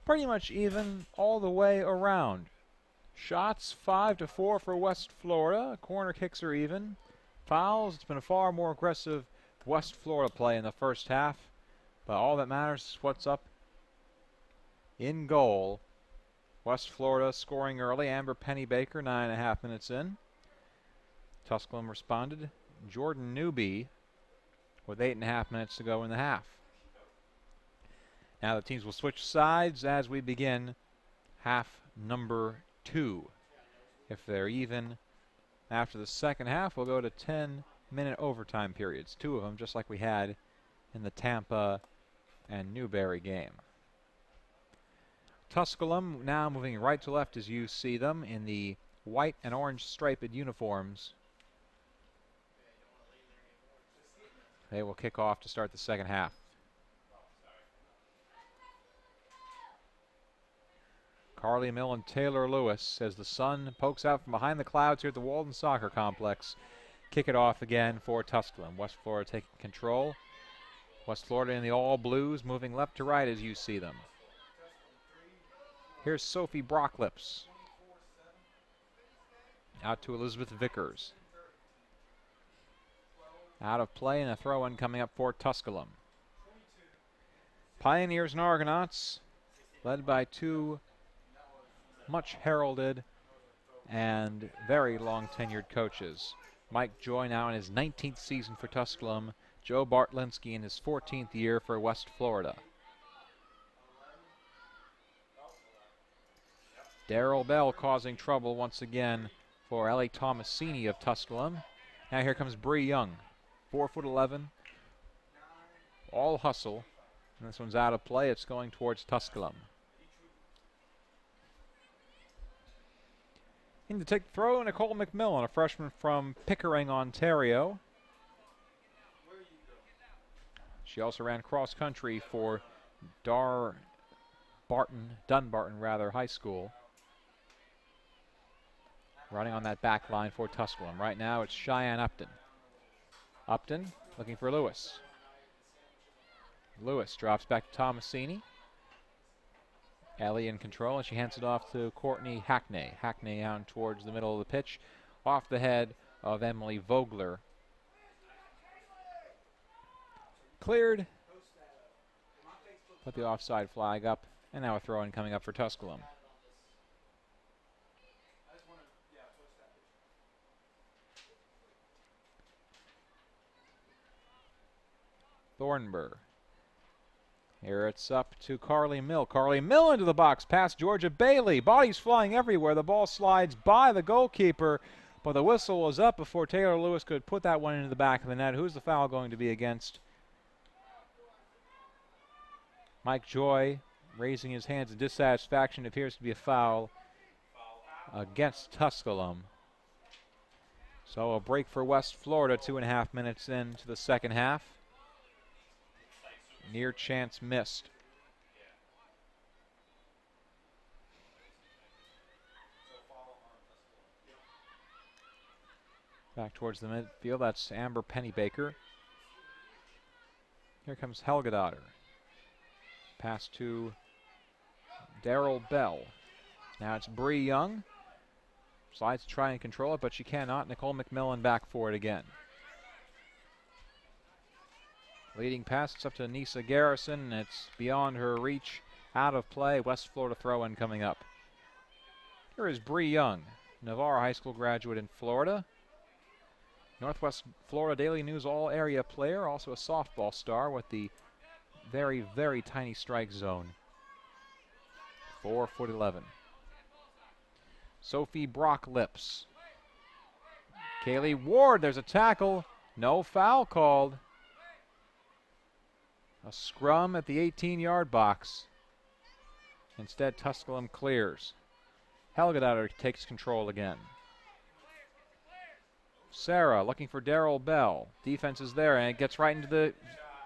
Pretty much even all the way around. Shots 5-4 for West Florida. Corner kicks are even. Fouls, it's been a far more aggressive West Florida play in the first half. But all that matters is what's up in goal. West Florida scoring early. Amber Pennybaker, 9.5 minutes in. Tusculum responded. Jordan Newby with 8.5 minutes to go in the half. Now the teams will switch sides as we begin half number 2. If they're even after the second half, we'll go to 10-minute overtime periods. 2 of them, just like we had in the Tampa and Newberry game. Tusculum now moving right to left as you see them in the white and orange striped uniforms. They will kick off to start the second half. Carly Mill and Taylor Lewis as the sun pokes out from behind the clouds here at the Walden Soccer Complex. Kick it off again for Tusculum. West Florida taking control. West Florida in the all blues moving left to right as you see them. Here's Sophie Brocklips. Out to Elizabeth Vickers. Out of play and a throw-in coming up for Tusculum. Pioneers and Argonauts led by 2 much heralded and very long-tenured coaches. Mike Joy now in his 19th season for Tusculum. Joe Bartlinski in his 14th year for West Florida. Daryl Bell causing trouble once again for Ellie Tomasini of Tusculum. Now here comes Bree Young, 4'11", all hustle. And this one's out of play. It's going towards Tusculum. In to take the throw, Nicole McMillan, a freshman from Pickering, Ontario. She also ran cross country for Dunbarton High School. Running on that back line for Tusculum. Right now it's Cheyenne Upton. Upton looking for Lewis. Lewis drops back to Tomasini. Ellie in control, and she hands it off to Courtney Hackney. Hackney out towards the middle of the pitch, off the head of Emily Vogler. Cleared. Put the offside flag up, and now a throw-in coming up for Tusculum. Thornburg. Here it's up to Carly Mill. Carly Mill into the box past Georgia Bailey. Bodies flying everywhere. The ball slides by the goalkeeper, but the whistle was up before Taylor Lewis could put that one into the back of the net. Who's the foul going to be against? Mike Joy raising his hands in dissatisfaction. It appears to be a foul against Tusculum. So a break for West Florida, 2.5 minutes into the second half. Near chance missed. Back towards the midfield, that's Amber Pennybaker. Here comes Helgadottir. Pass to Daryl Bell. Now it's Bree Young. Slides to try and control it, but she cannot. Nicole McMillan back for it again. Leading pass, it's up to Nisa Garrison. It's beyond her reach, out of play. West Florida throw-in coming up. Here is Bree Young, Navarre High School graduate in Florida. Northwest Florida Daily News all-area player, also a softball star with the very, very tiny strike zone. 4'11". Sophie Brocklips. Kaylee Ward, there's a tackle. No foul called. A scrum at the 18-yard box. Instead, Tusculum clears. Helgadottir takes control again. Sarah looking for Daryl Bell. Defense is there, and it gets right into the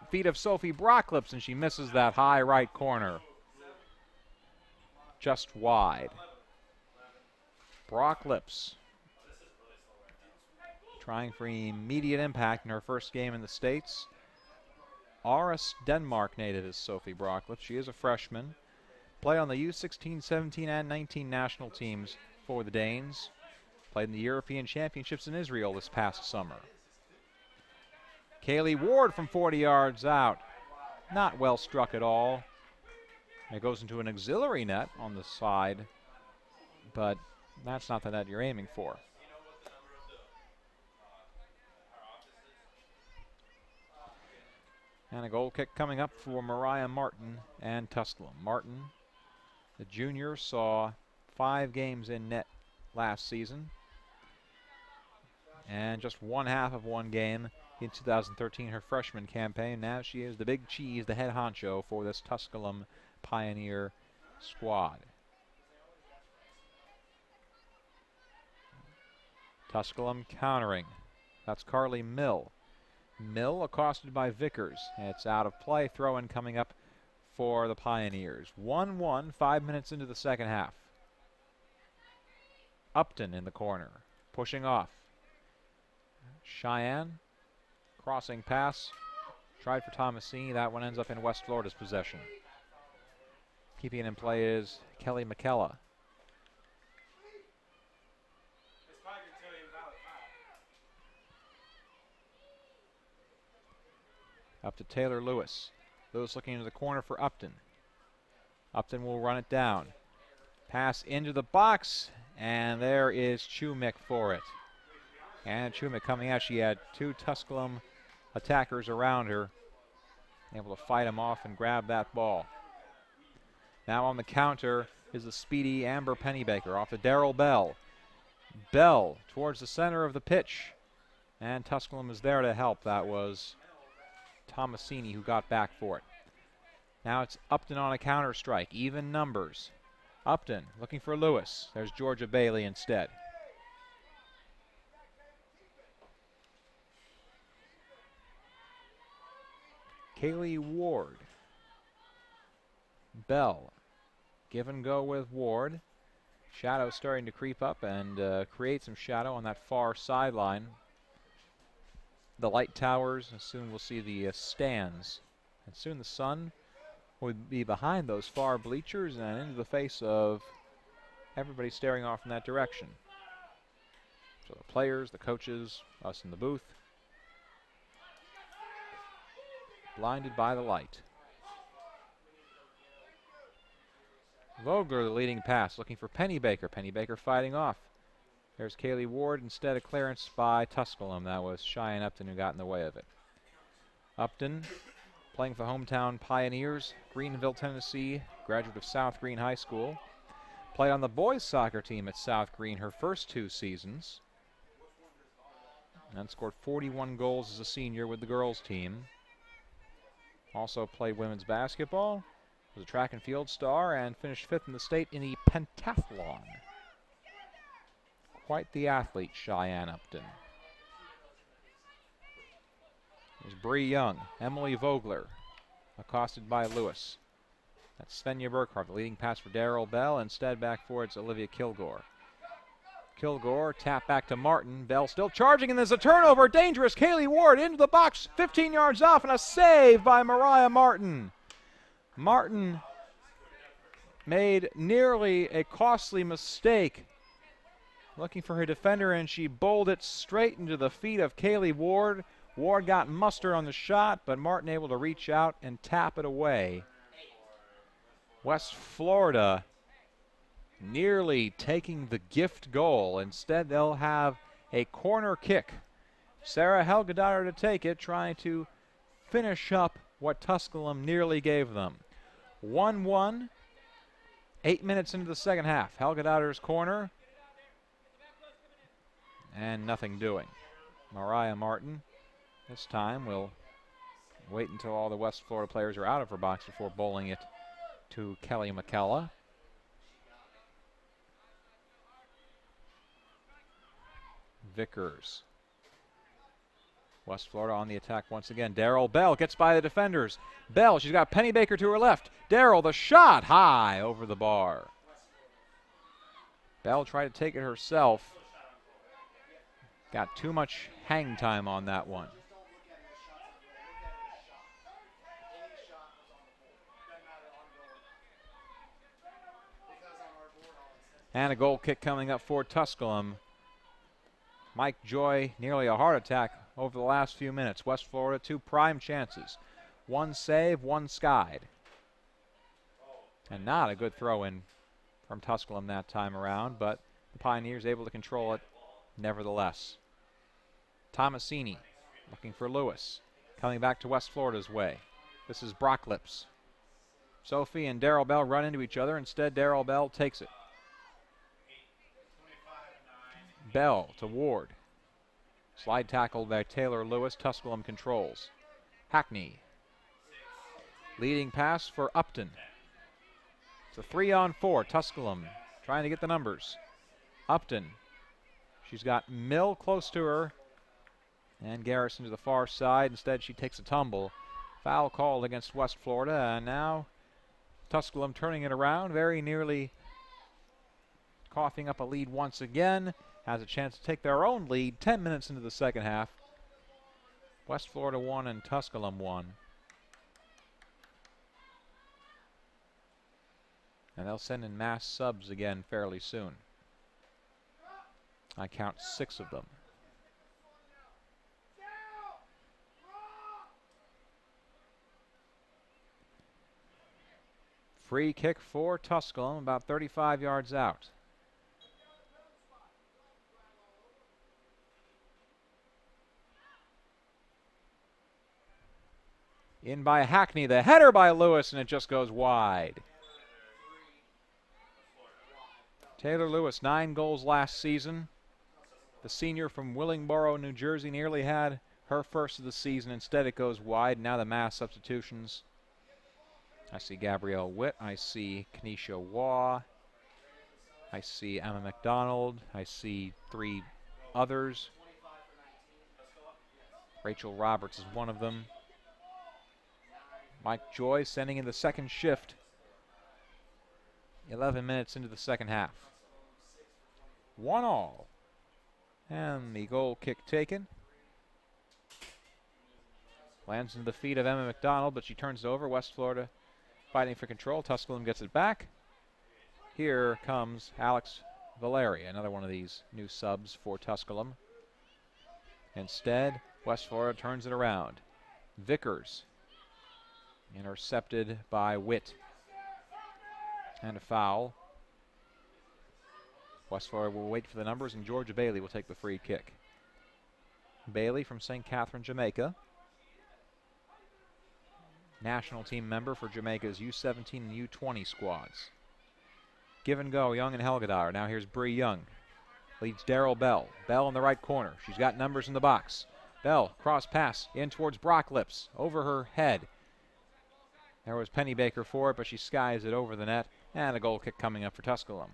feet of Sophie Brocklips, and she misses that high right corner. Just wide. Brocklips trying for immediate impact in her first game in the States. Aarhus, Denmark native is Sophie Brockliff. She is a freshman. Played on the U16, 17, and 19 national teams for the Danes. Played in the European Championships in Israel this past summer. Kaylee Ward from 40 yards out. Not well struck at all. It goes into an auxiliary net on the side, but that's not the net you're aiming for. And a goal kick coming up for Mariah Martin and Tusculum. Martin, the junior, saw 5 games in net last season and just 1/2 of 1 game in 2013, her freshman campaign. Now she is the big cheese, the head honcho for this Tusculum Pioneer squad. Tusculum countering. That's Carly Mill. Mill accosted by Vickers. It's out of play. Throw-in coming up for the Pioneers. 1-1, 5 minutes into the second half. Upton in the corner, pushing off. Cheyenne, crossing pass. Tried for Thomasini. That one ends up in West Florida's possession. Keeping it in play is Kelly McKella. Up to Taylor Lewis. Lewis looking into the corner for Upton. Upton will run it down. Pass into the box, and there is Chumik for it. And Chumik coming out. She had 2 Tusculum attackers around her, able to fight him off and grab that ball. Now on the counter is the speedy Amber Pennybaker off to Daryl Bell. Bell towards the center of the pitch, and Tusculum is there to help. That was Thomasini who got back for it. Now it's Upton on a counter strike, even numbers. Upton looking for Lewis. There's Georgia Bailey instead. Kaylee Ward. Bell. Give and go with Ward. Shadow starting to creep up and create some shadow on that far sideline. The light towers, and soon we'll see the stands. And soon the sun will be behind those far bleachers and into the face of everybody staring off in that direction. So the players, the coaches, us in the booth, blinded by the light. Vogler, the leading pass, looking for Pennybaker. Pennybaker fighting off. There's Kaylee Ward, instead of clearance by Tusculum. That was Cheyenne Upton who got in the way of it. Upton playing for hometown Pioneers, Greenville, Tennessee, graduate of South Green High School. Played on the boys soccer team at South Green her first 2 seasons. And scored 41 goals as a senior with the girls team. Also played women's basketball, was a track and field star, and finished 5th in the state in the pentathlon. Quite the athlete, Cheyenne Upton. There's Bree Young, Emily Vogler, accosted by Lewis. That's Svenja Burkhardt, the leading pass for Daryl Bell. Instead back for it's Olivia Kilgore. Kilgore, tap back to Martin. Bell still charging, and there's a turnover. Dangerous. Kaylee Ward into the box, 15 yards off, and a save by Mariah Martin. Martin made nearly a costly mistake looking for her defender, and she bowled it straight into the feet of Kaylee Ward. Ward got muster on the shot, but Martin able to reach out and tap it away. West Florida nearly taking the gift goal. Instead, they'll have a corner kick. Sarah Helgadottir to take it, trying to finish up what Tusculum nearly gave them. 1-1, 8 minutes into the second half. Helgadottir's corner, and nothing doing. Mariah Martin this time will wait until all the West Florida players are out of her box before bowling it to Kelly McKella. Vickers. West Florida on the attack once again. Daryl Bell gets by the defenders. Bell, she's got Pennybaker to her left. Daryl, the shot high over the bar. Bell tried to take it herself. Got too much hang time on that one. And a goal kick coming up for Tusculum. Mike Joy, nearly a heart attack over the last few minutes. West Florida, 2 prime chances. 1 save, 1 skied. And not a good throw-in from Tusculum that time around, but the Pioneers able to control it nevertheless. Tomasini looking for Lewis. Coming back to West Florida's way. This is Brocklips. Sophie and Darrell Bell run into each other. Instead, Darrell Bell takes it. Bell to Ward. Slide tackle by Taylor Lewis. Tusculum controls. Hackney. Leading pass for Upton. It's a 3-on-4. Tusculum trying to get the numbers. Upton. She's got Mill close to her. And Garrison to the far side. Instead, she takes a tumble. Foul called against West Florida. And now Tusculum turning it around. Very nearly coughing up a lead once again. Has a chance to take their own lead 10 minutes into the second half. West Florida 1 and Tusculum 1. And they'll send in mass subs again fairly soon. I count 6 of them. Free kick for Tusculum, about 35 yards out. In by Hackney, the header by Lewis, and it just goes wide. Taylor Lewis, 9 goals last season. The senior from Willingboro, New Jersey, nearly had her first of the season. Instead, it goes wide. Now the mass substitutions. I see Gabrielle Witt. I see Kenesha Waugh. I see Emma McDonald. I see 3 others. Rachel Roberts is one of them. Mike Joy sending in the second shift. 11 minutes into the second half. 1-1. And the goal kick taken. Lands into the feet of Emma McDonald, but she turns it over. West Florida fighting for control. Tusculum gets it back. Here comes Alex Valeria, another one of these new subs for Tusculum. Instead, West Florida turns it around. Vickers intercepted by Witt. And a foul. West Florida will wait for the numbers, and Georgia Bailey will take the free kick. Bailey from St. Catherine, Jamaica. National team member for Jamaica's U17 and U20 squads. Give and go, Young and Helgadar. Now here's Bree Young. Leads Darrell Bell. Bell in the right corner. She's got numbers in the box. Bell, cross pass in towards Brocklips. Over her head. There was Pennybaker for it, but she skies it over the net. And a goal kick coming up for Tusculum.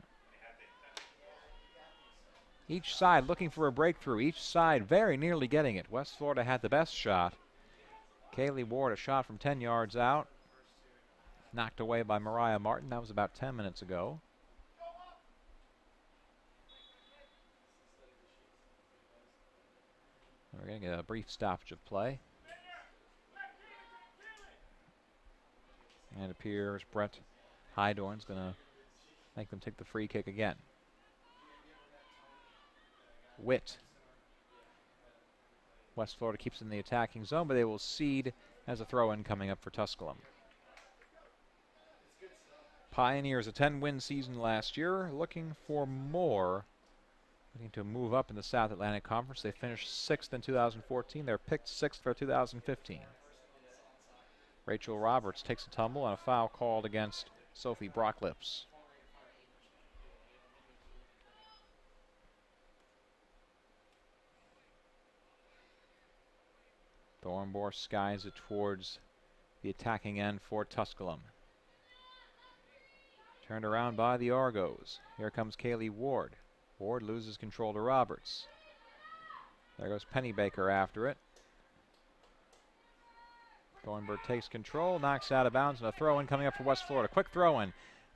Each side looking for a breakthrough. Each side very nearly getting it. West Florida had the best shot. Kaylee Ward, a shot from 10 yards out. Knocked away by Mariah Martin. That was about 10 minutes ago. We're going to get a brief stoppage of play. And it appears Brett Hydorn's going to make them take the free kick again. Witt. West Florida keeps in the attacking zone, but they will cede as a throw-in coming up for Tusculum. Pioneers, a 10-win season last year, looking for more. Looking to move up in the South Atlantic Conference. They finished 6th in 2014. They're picked 6th for 2015. Rachel Roberts takes a tumble and a foul called against Sophie Brocklips. Thornborough skies it towards the attacking end for Tusculum. Turned around by the Argos. Here comes Kaylee Ward. Ward loses control to Roberts. There goes Pennybaker after it. Thornburg takes control, knocks out of bounds, and a throw-in coming up for West Florida. Quick throw-in.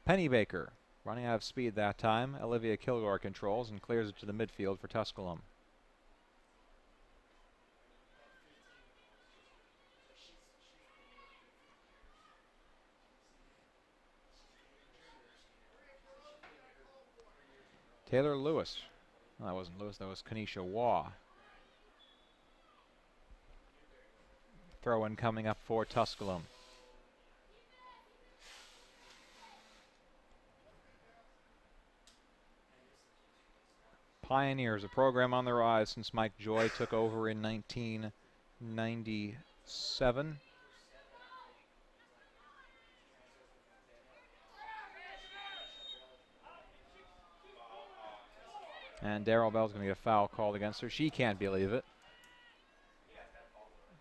Pennybaker running out of speed that time. Olivia Kilgore controls and clears it to the midfield for Tusculum. Taylor Lewis. No, that wasn't Lewis, that was Kanisha Waugh. Throw in coming up for Tusculum. Pioneers, a program on the rise since Mike Joy took over in 1997. And Daryl Bell's going to get a foul called against her. She can't believe it.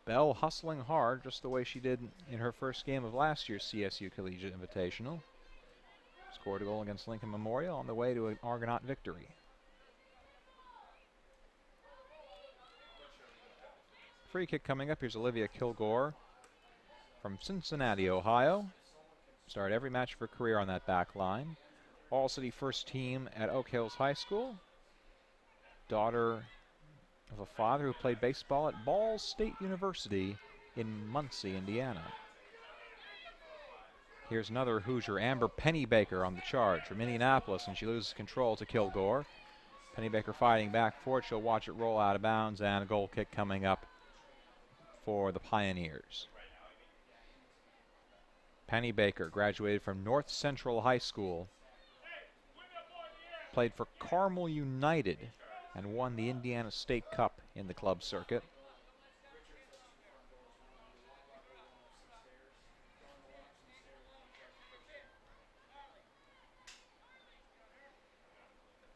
Bell hustling hard, just the way she did in her first game of last year's CSU Collegiate Invitational. Scored a goal against Lincoln Memorial on the way to an Argonaut victory. Free kick coming up. Here's Olivia Kilgore from Cincinnati, Ohio. Started every match of her career on that back line. All-City first team at Oak Hills High School. Daughter of a father who played baseball at Ball State University in Muncie, Indiana. Here's another Hoosier, Amber Pennybaker, on the charge from Indianapolis, and she loses control to Kilgore. Pennybaker fighting back for it. She'll watch it roll out of bounds, and a goal kick coming up for the Pioneers. Pennybaker graduated from North Central High School, played for Carmel United, and won the Indiana State Cup in the club circuit.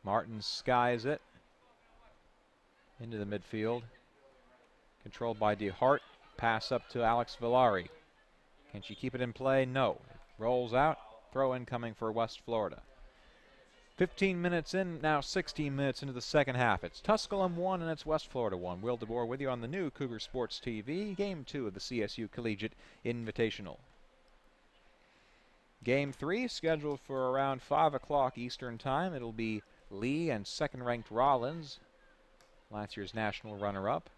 Martin skies it into the midfield. Controlled by DeHart. Pass up to Alex Villari. Can she keep it in play? No. Rolls out. Throw in coming for West Florida. 15 minutes in, now 16 minutes into the second half. It's Tusculum 1 and it's West Florida 1. Will DeBoer with you on the new Cougar Sports TV. Game 2 of the CSU Collegiate Invitational. Game 3 scheduled for around 5 o'clock Eastern Time. It'll be Lee and second-ranked Rollins, last year's national runner-up.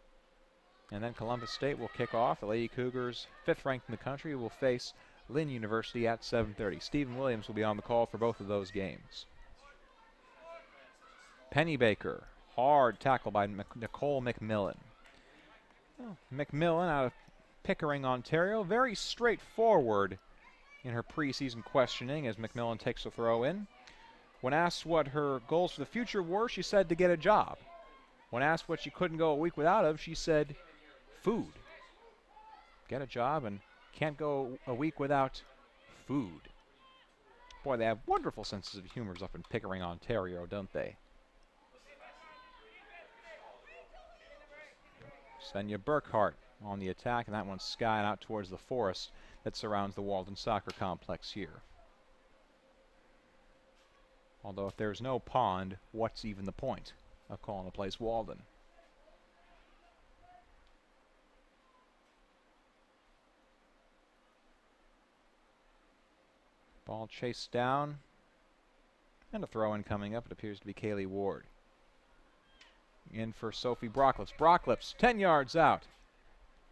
And then Columbus State will kick off. The Lady Cougars, 5th ranked in the country, will face Lynn University at 7:30. Stephen Williams will be on the call for both of those games. Pennybaker, hard tackle by Nicole McMillan. Well, McMillan out of Pickering, Ontario, very straightforward in her preseason questioning as McMillan takes a throw in. When asked what her goals for the future were, she said to get a job. When asked what she couldn't go a week without of, she said food. Get a job and can't go a week without food. Boy, they have wonderful senses of humor up in Pickering, Ontario, don't they? Senya Burkhart on the attack, and that one's skying out towards the forest that surrounds the Walden Soccer Complex here. Although if there's no pond, what's even the point of calling the place Walden? Ball chased down, and a throw-in coming up. It appears to be Kaylee Ward. In for Sophie Brocklips. Brocklips, 10 yards out.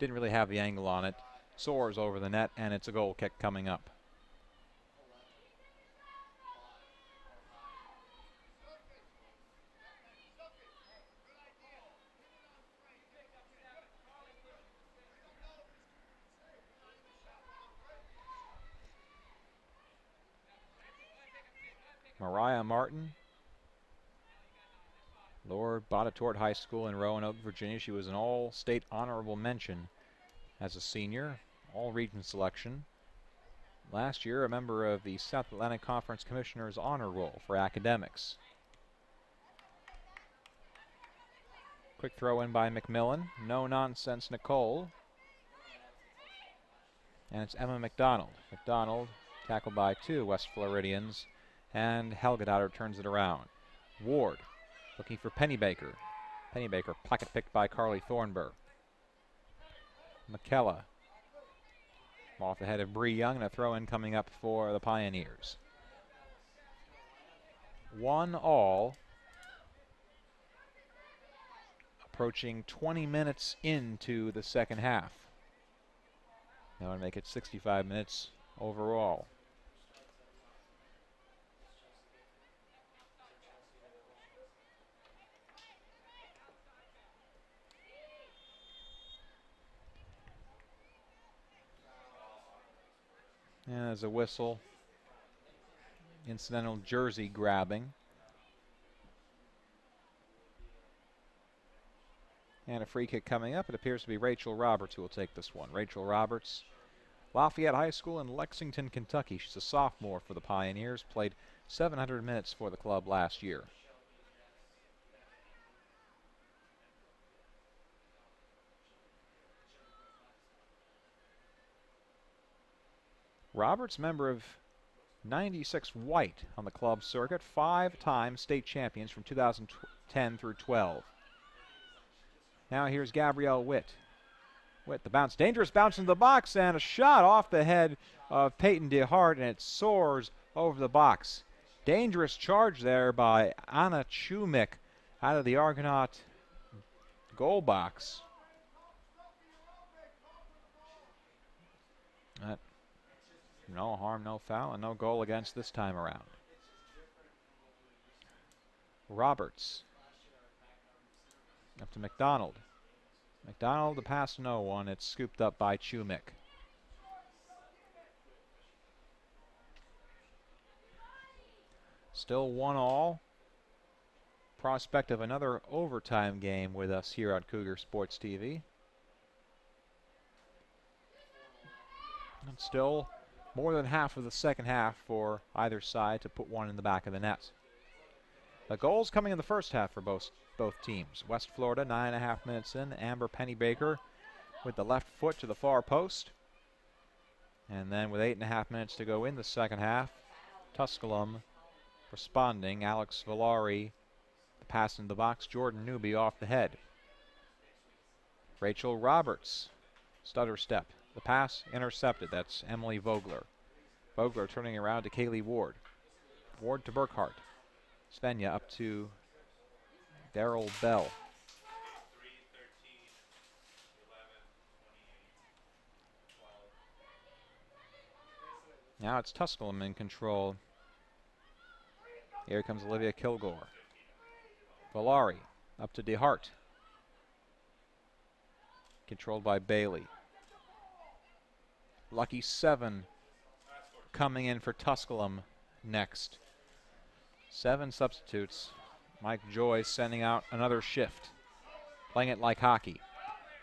Didn't really have the angle on it. Soars over the net, and it's a goal kick coming up. Mariah Martin, Lord Botetourt High School in Roanoke, Virginia. She was an all-state honorable mention as a senior, all-region selection. Last year, a member of the South Atlantic Conference Commissioner's Honor Roll for academics. Quick throw in by McMillan. No nonsense, Nicole. And it's Emma McDonald. McDonald tackled by 2 West Floridians. And Helgadottir turns it around. Ward looking for Pennybaker. Pennybaker pocket picked by Carly Thornburg. McKella off the head of Bree Young, and a throw-in coming up for the Pioneers. 1-1. Approaching 20 minutes into the second half. That would make it 65 minutes overall. As a whistle. Incidental jersey grabbing. And a free kick coming up. It appears to be Rachel Roberts who will take this one. Rachel Roberts, Lafayette High School in Lexington, Kentucky. She's a sophomore for the Pioneers. Played 700 minutes for the club last year. Roberts, member of 96 White on the club circuit, 5-time state champions from 2010 through 12. Now here's Gabrielle Witt. Witt, the bounce, dangerous bounce into the box, and a shot off the head of Peyton DeHart, and it soars over the box. Dangerous charge there by Anna Chumik out of the Argonaut goal box. No harm, no foul, and no goal against this time around. Roberts. Up to McDonald. McDonald, the pass to no one. It's scooped up by Chumik. Still 1-1. Prospect of another overtime game with us here on Cougar Sports TV. And still more than half of the second half for either side to put one in the back of the net. The goals coming in the first half for both teams. West Florida, 9.5 minutes in. Amber Pennybaker with the left foot to the far post. And then with 8.5 minutes to go in the second half, Tusculum responding. Alex Villari, the pass in the box. Jordan Newby off the head. Rachel Roberts, stutter step. The pass intercepted. That's Emily Vogler. Vogler turning around to Kaylee Ward. Ward to Burkhart. Svenja up to Daryl Bell. Now it's Tusculum in control. Here comes Olivia Kilgore. Villari up to DeHart. Controlled by Bailey. Lucky 7 coming in for Tusculum next. 7 substitutes. Mike Joy sending out another shift. Playing it like hockey.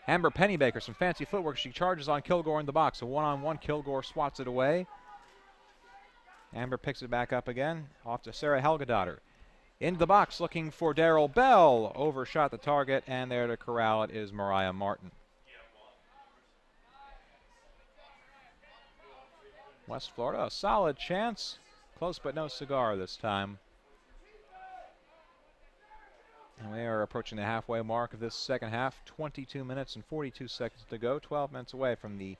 Amber Pennybaker, some fancy footwork. She charges on Kilgore in the box. A one-on-one. Kilgore swats it away. Amber picks it back up again. Off to Sarah Helgedotter. Into the box looking for Daryl Bell. Overshot the target, and there to corral it is Mariah Martin. West Florida, a solid chance. Close but no cigar this time. And we are approaching the halfway mark of this second half. 22 minutes and 42 seconds to go. 12 minutes away from the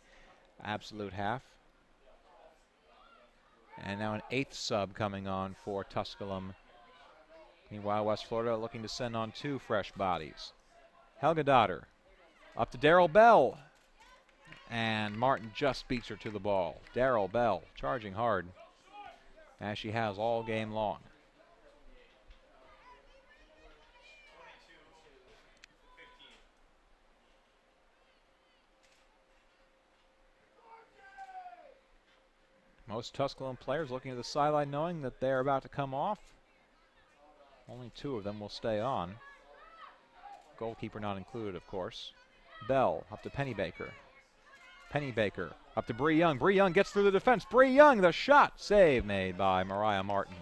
absolute half. And now an 8th sub coming on for Tusculum. Meanwhile, West Florida looking to send on 2 fresh bodies. Helgedotter up to Daryl Bell. And Martin just beats her to the ball. Daryl Bell charging hard, as she has all game long. Most Tusculum players looking at the sideline knowing that they're about to come off. Only 2 of them will stay on. Goalkeeper not included, of course. Bell up to Pennybaker. Pennybaker up to Bree Young. Bree Young gets through the defense. Bree Young, the shot. Save made by Mariah Martin.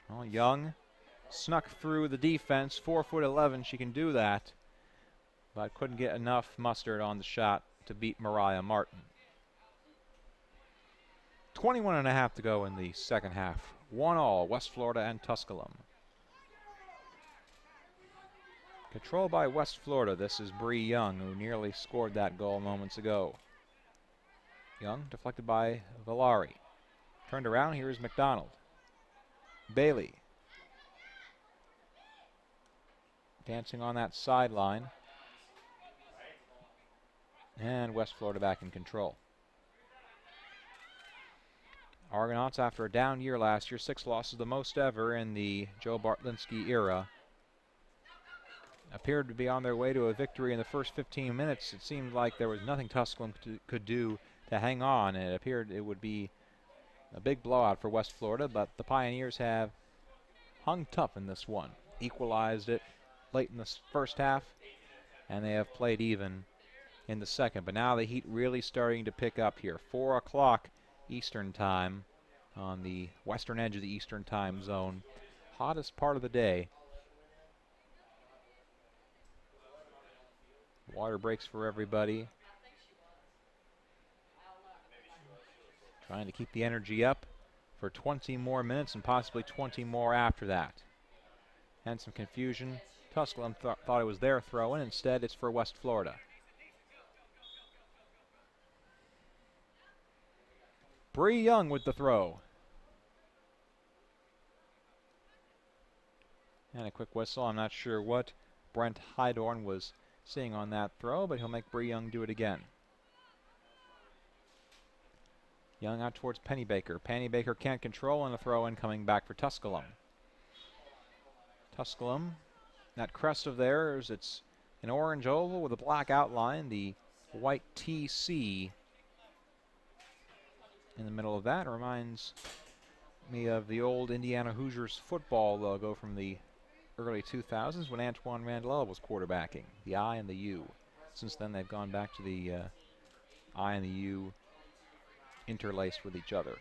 Well, Young snuck through the defense. 4'11", she can do that. But couldn't get enough mustard on the shot to beat Mariah Martin. 21.5 to go in the second half. 1-1, West Florida and Tusculum. Controlled by West Florida. This is Bree Young, who nearly scored that goal moments ago. Young deflected by Villari. Turned around, here is McDonald. Bailey. Dancing on that sideline. And West Florida back in control. Argonauts, after a down year last year, 6 losses, the most ever in the Joe Bartlinski era, appeared to be on their way to a victory in the first 15 minutes. It seemed like there was nothing Tusculum could do to hang on. It appeared it would be a big blowout for West Florida, but the Pioneers have hung tough in this one. Equalized it late in the first half, and they have played even in the second. But now the heat really starting to pick up here. 4 o'clock Eastern time on the western edge of the Eastern time zone. Hottest part of the day. Water breaks for everybody. Trying to keep the energy up for 20 more minutes and possibly 20 more after that. And some confusion. Tusculum thought it was their throw-in. Instead, it's for West Florida. Bree Young with the throw. And a quick whistle. I'm not sure what Brent Hydorn was seeing on that throw, but he'll make Bree Young do it again. Young out towards Pennybaker. Pennybaker can't control, and a throw-in coming back for Tusculum. Tusculum, that crest of theirs, it's an orange oval with a black outline. The white TC in the middle of that reminds me of the old Indiana Hoosiers football logo from the early 2000s when Antoine Randall was quarterbacking. The I and the U. Since then, they've gone back to the I and the U interlaced with each other.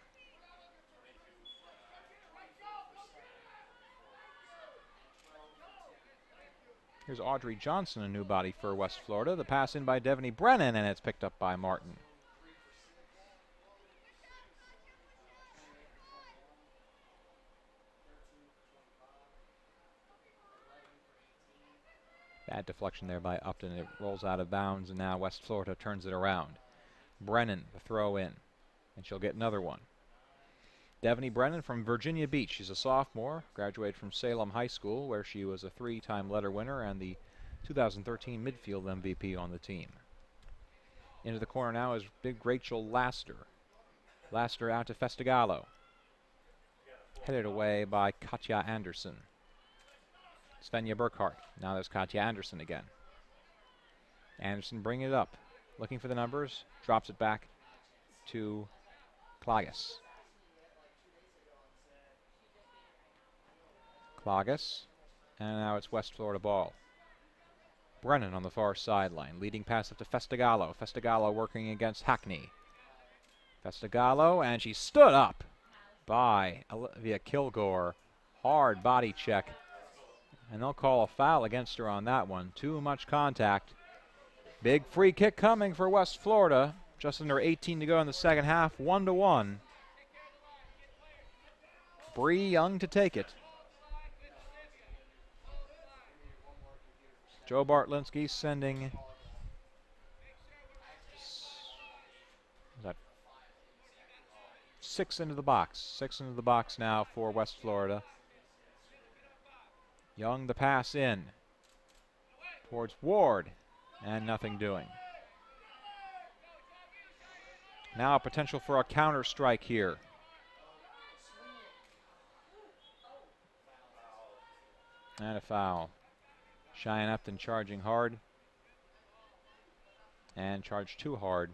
Here's Audrey Johnson, a new body for West Florida. The pass in by Devaney Brennan, and it's picked up by Martin. Bad deflection there by Upton. It rolls out of bounds, and now West Florida turns it around. Brennan, the throw in, and she'll get another one. Devaney Brennan from Virginia Beach. She's a sophomore, graduated from Salem High School, where she was a 3-time letter winner and the 2013 midfield MVP on the team. Into the corner now is big Rachel Laster. Laster out to Festigallo. Headed away by Katja Anderson. Svenja Burkhart. Now there's Katja Anderson again. Anderson bringing it up. Looking for the numbers. Drops it back to Klages. Klages. And now it's West Florida ball. Brennan on the far sideline. Leading pass up to Festigallo. Festigallo working against Hackney. Festigallo, and she stood up by Olivia Kilgore. Hard body check. And they'll call a foul against her on that one. Too much contact. Big free kick coming for West Florida. Just under 18 to go in the second half. 1-1. Bree Young to take it. Joe Bartlinski sending six into the box. 6 into the box now for West Florida. Young the pass in towards Ward, and nothing doing. Now potential for a counter strike here. And a foul. Cheyenne Upton charging hard, and charged too hard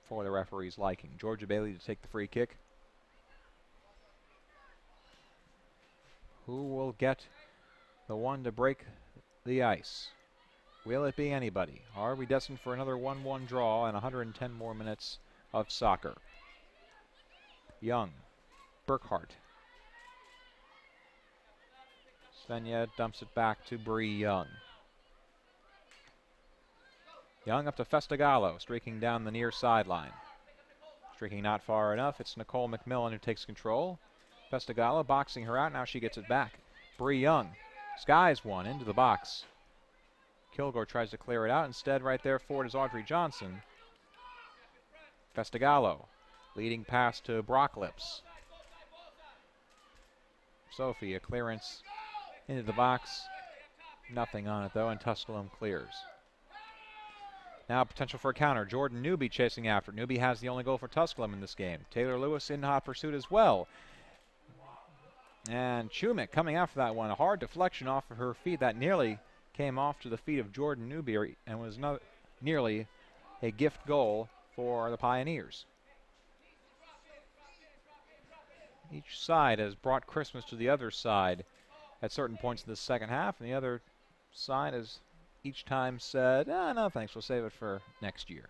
for the referee's liking. Georgia Bailey to take the free kick. Who will get the one to break the ice? Will it be anybody? Are we destined for another 1-1 draw and 110 more minutes of soccer? Young, Burkhart. Svenja dumps it back to Bree Young. Young up to Festigallo, streaking down the near sideline. Streaking not far enough. It's Nicole McMillan who takes control. Festigallo boxing her out. Now she gets it back. Bree Young skies one into the box. Kilgore tries to clear it out. Instead, right there forward is Audrey Johnson. Festigallo leading pass to Brocklips. Sophie, a clearance into the box. Nothing on it, though, and Tusculum clears. Now potential for a counter. Jordan Newby chasing after. Newby has the only goal for Tusculum in this game. Taylor Lewis in hot pursuit as well. And Chumik coming after that one. A hard deflection off of her feet. That nearly came off to the feet of Jordan Newby and was nearly a gift goal for the Pioneers. Each side has brought Christmas to the other side at certain points in the second half, and the other side has each time said, no thanks, we'll save it for next year.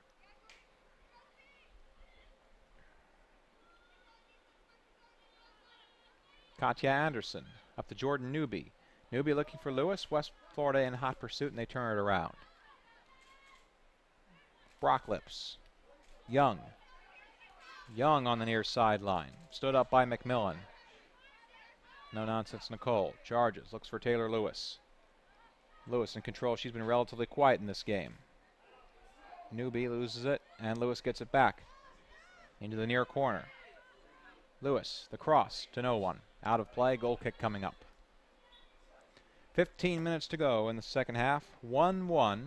Katya Anderson up to Jordan Newby. Newby looking for Lewis. West Florida in hot pursuit, and they turn it around. Brocklips. Young. Young on the near sideline. Stood up by McMillan. No nonsense Nicole. Charges. Looks for Taylor Lewis. Lewis in control. She's been relatively quiet in this game. Newby loses it, and Lewis gets it back into the near corner. Lewis, the cross to no one. Out of play, goal kick coming up. 15 minutes to go in the second half. 1-1.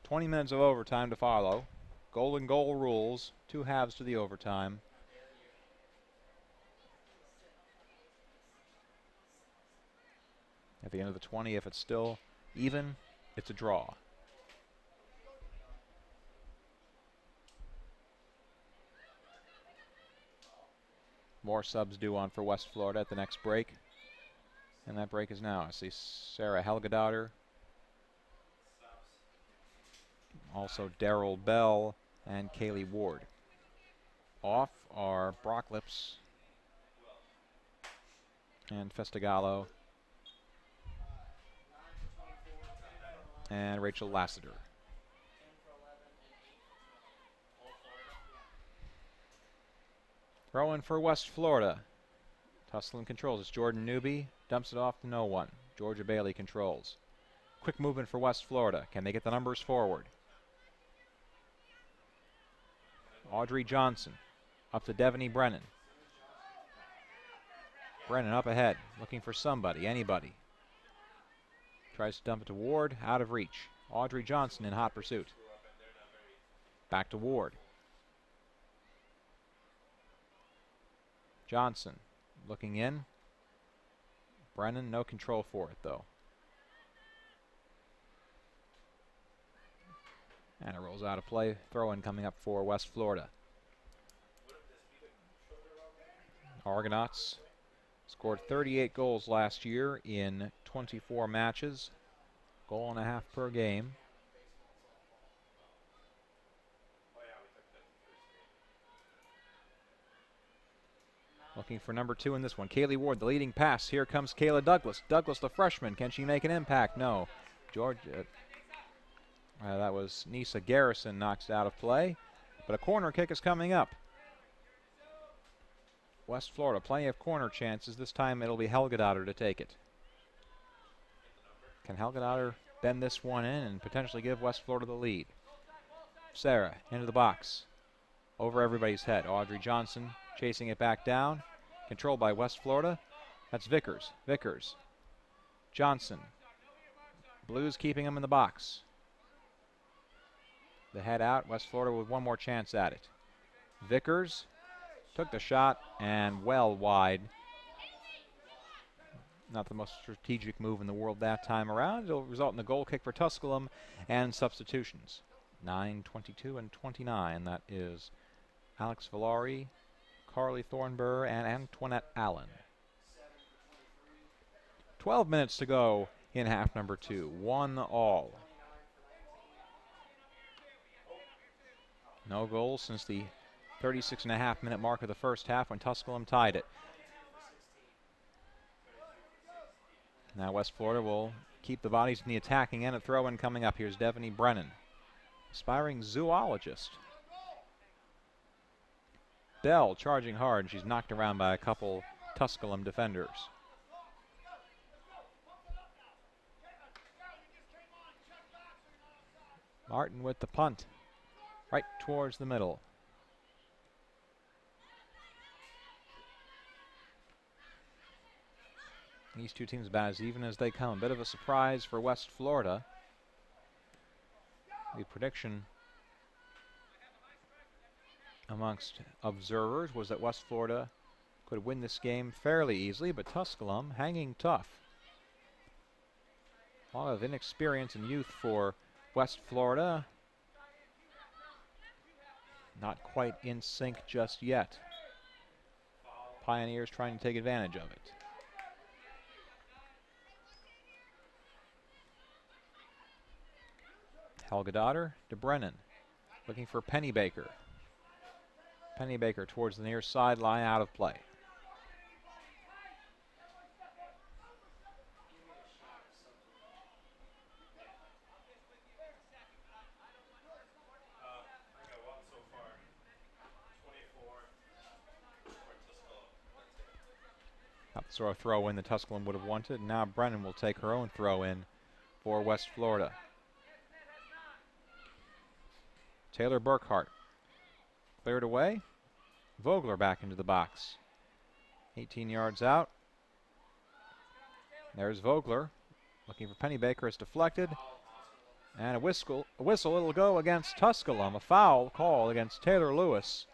20 minutes of overtime to follow. Golden goal rules. 2 halves to the overtime. At the end of the 20, if it's still even, it's a draw. More subs due on for West Florida at the next break. And that break is now. I see Sarah Helgadaughter. Also Daryl Bell and Kaylee Ward. Off are Brocklips and Festigallo and Rachel Lassiter. Throw in for West Florida. Tusculum controls. It's Jordan Newby. Dumps it off to no one. Georgia Bailey controls. Quick movement for West Florida. Can they get the numbers forward? Audrey Johnson up to Devaney Brennan. Brennan up ahead, looking for somebody, anybody. Tries to dump it to Ward, out of reach. Audrey Johnson in hot pursuit. Back to Ward. Johnson looking in. Brennan, no control for it though. And it rolls out of play. Throw-in coming up for West Florida. Argonauts scored 38 goals last year in 24 matches. Goal and a half per game. Looking for number 2 in this one. Kaylee Ward, the leading pass. Here comes Kayla Douglas. Douglas, the freshman. Can she make an impact? No. Georgia. That was Nisa Garrison knocks it out of play. But a corner kick is coming up. West Florida, plenty of corner chances. This time it'll be Helgadaughter to take it. Can Helgadaughter bend this one in and potentially give West Florida the lead? Sarah into the box. Over everybody's head. Audrey Johnson chasing it back down. Controlled by West Florida. That's Vickers. Vickers. Johnson. Blues keeping him in the box. The head out. West Florida with one more chance at it. Vickers took the shot and well wide. Not the most strategic move in the world that time around. It'll result in a goal kick for Tusculum and substitutions. 9:22 and 29. That is Alex Villari, Carly Thornburr, and Antoinette Allen. 12 minutes to go in half number 2. 1-1. No goals since the 36.5-minute mark of the first half when Tusculum tied it. Now West Florida will keep the bodies in the attacking end. A throw-in coming up. Here's Devaney Brennan, aspiring zoologist. Bell charging hard, and she's knocked around by a couple Tusculum defenders. Martin with the punt, right towards the middle. These two teams about as even as they come. A bit of a surprise for West Florida. The prediction amongst observers was that West Florida could win this game fairly easily, but Tusculum hanging tough. A lot of inexperience and youth for West Florida. not quite in sync just yet. Pioneers trying to take advantage of it. Helgadottir to Brennan, looking for Pennybaker. Pennybaker towards the near sideline, out of play. Up throw a throw in the Tusculum would have wanted. Now Brennan will take her own throw in for West Florida. Taylor Burkhart cleared away. Vogler back into the box. 18 yards out. There's Vogler looking for Pennybaker. It's deflected. And a whistle. It'll go against Tusculum. A foul call against Taylor Lewis.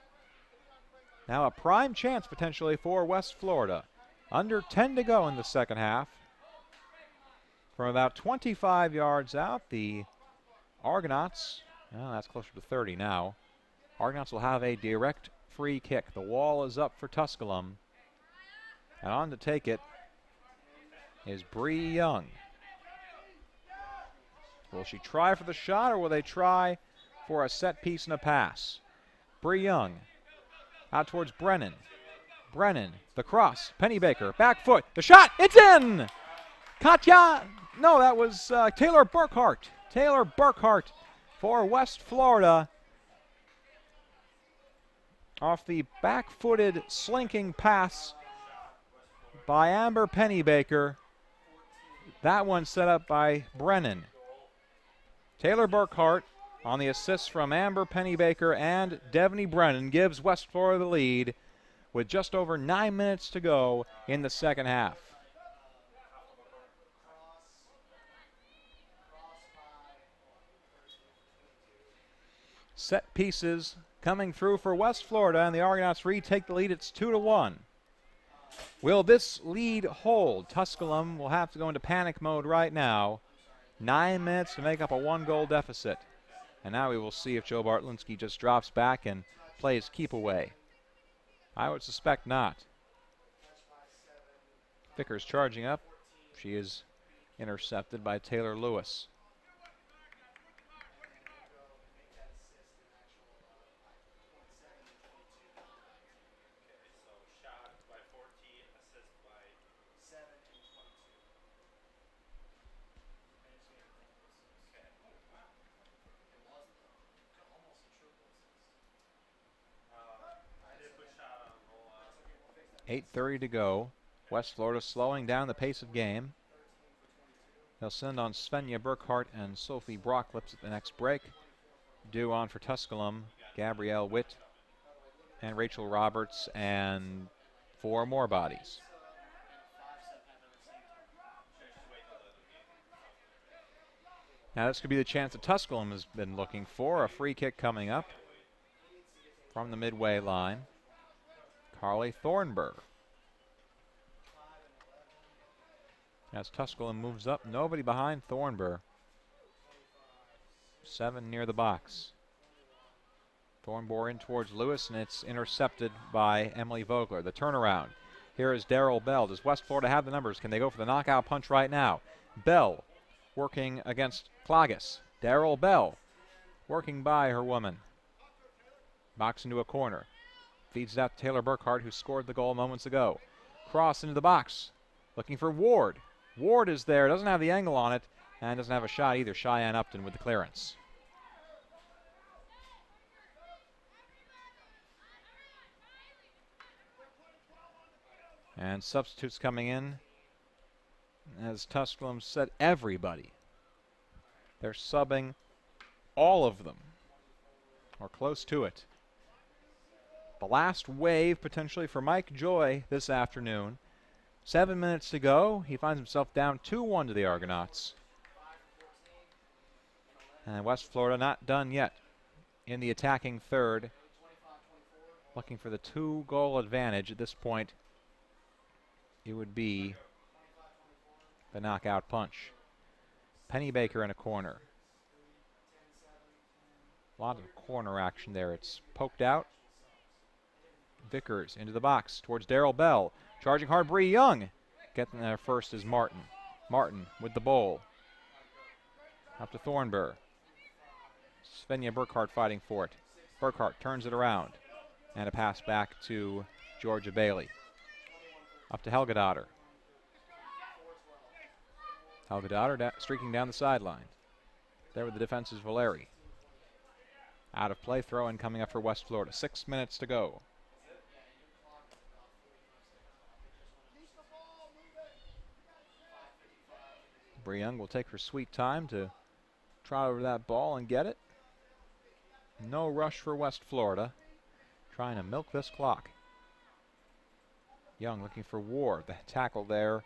Now a prime chance potentially for West Florida. Under 10 to go in the second half. From about 25 yards out, the Argonauts, well, that's closer to 30 now. Argonauts will have a direct free kick. The wall is up for Tusculum. And on to take it is Bree Young. Will she try for the shot, or will they try for a set piece and a pass? Bree Young out towards Brennan. Brennan, the cross, Pennybaker, back foot, the shot, it's in! Katya, no, that was Taylor Burkhart. Taylor Burkhart for West Florida. Off the back-footed slinking pass by Amber Pennybaker. That one set up by Brennan. Taylor Burkhart on the assist from Amber Pennybaker and Devney Brennan gives West Florida the lead with just over 9 minutes to go in the second half. Set pieces coming through for West Florida, and the Argonauts retake the lead. It's 2-1. Will this lead hold? Tusculum will have to go into panic mode right now. 9 minutes to make up a 1-goal deficit. And now we will see if Joe Bartlinski just drops back and plays keep away. I would suspect not. Vickers charging up. She is intercepted by Taylor Lewis. .8:30 to go. West Florida slowing down the pace of game. They'll send on Svenja Burkhart and Sophie Brocklips at the next break. Due on for Tusculum, Gabrielle Witt and Rachel Roberts, and 4 more bodies. Now this could be the chance that Tusculum has been looking for. A free kick coming up from the midway line. Carly Thornburg. As Tusculum moves up, nobody behind Thornburg. 7 near the box. Thornburg in towards Lewis, and it's intercepted by Emily Vogler. The turnaround. Here is Daryl Bell. Does West Florida have the numbers? Can they go for the knockout punch right now? Bell working against Klages. Daryl Bell working by her woman. Box into a corner. Feeds it out to Taylor Burkhart, who scored the goal moments ago. Cross into the box. Looking for Ward. Ward is there. Doesn't have the angle on it. And doesn't have a shot either. Cheyenne Upton with the clearance. And substitutes coming in. As Tusculum said, everybody. They're subbing all of them. Or close to it. The last wave potentially for Mike Joy this afternoon. 7 minutes to go. He finds himself down 2-1 to the Argonauts. And West Florida not done yet in the attacking third. Looking for the 2-goal advantage at this point. It would be the knockout punch. Pennybaker in a corner. A lot of corner action there. It's poked out. Vickers into the box towards Darrell Bell. Charging hard, Bree Young. Getting there first is Martin. Martin with the bowl. Up to Thornburg. Svenja Burkhart fighting for it. Burkhart turns it around. And a pass back to Georgia Bailey. Up to Helgadottir. Helgadottir streaking down the sideline. There with the defense is Valeri. Out of play, throw-in coming up for West Florida. 6 minutes to go. Bree Young will take her sweet time to trot over that ball and get it. No rush for West Florida. Trying to milk this clock. Young looking for Ward. The tackle there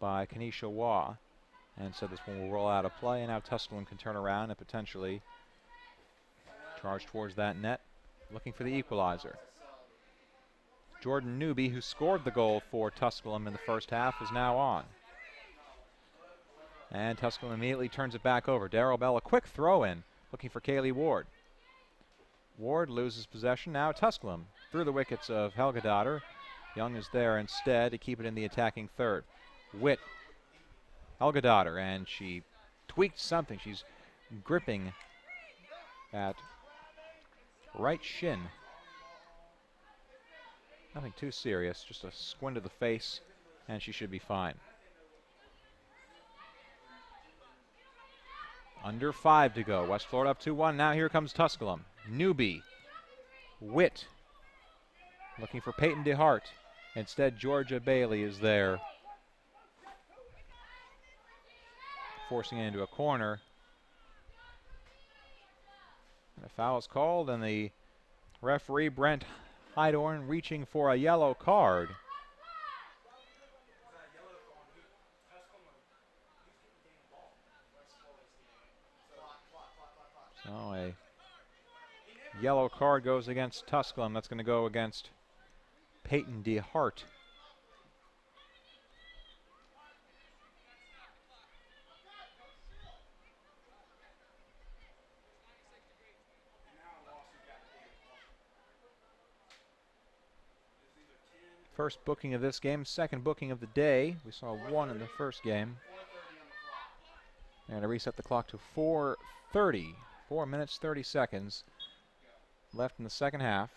by Kenesha Waugh. And so this one will roll out of play. And now Tusculum can turn around and potentially charge towards that net. Looking for the equalizer. Jordan Newby, who scored the goal for Tusculum in the first half, is now on. And Tusculum immediately turns it back over. Darrell Bell, a quick throw in. Looking for Kaylee Ward. Ward loses possession. Now Tusculum through the wickets of Helgadottir. Young is there instead to keep it in the attacking third. Witt, Helgadottir, and she tweaked something. She's gripping at right shin. Nothing too serious, just a squint of the face, and she should be fine. Under 5 to go. West Florida up 2-1. Now here comes Tusculum. Newby. Witt. Looking for Peyton DeHart. Instead, Georgia Bailey is there. Forcing it into a corner. And a foul is called, and the referee, Brent Heidorn, reaching for a yellow card. So a yellow card goes against Tusculum. That's going to go against Peyton DeHart. First booking of this game, second booking of the day. We saw 1 in the first game. And to reset the clock to 4:30. 4 minutes, 30 seconds left in the second half.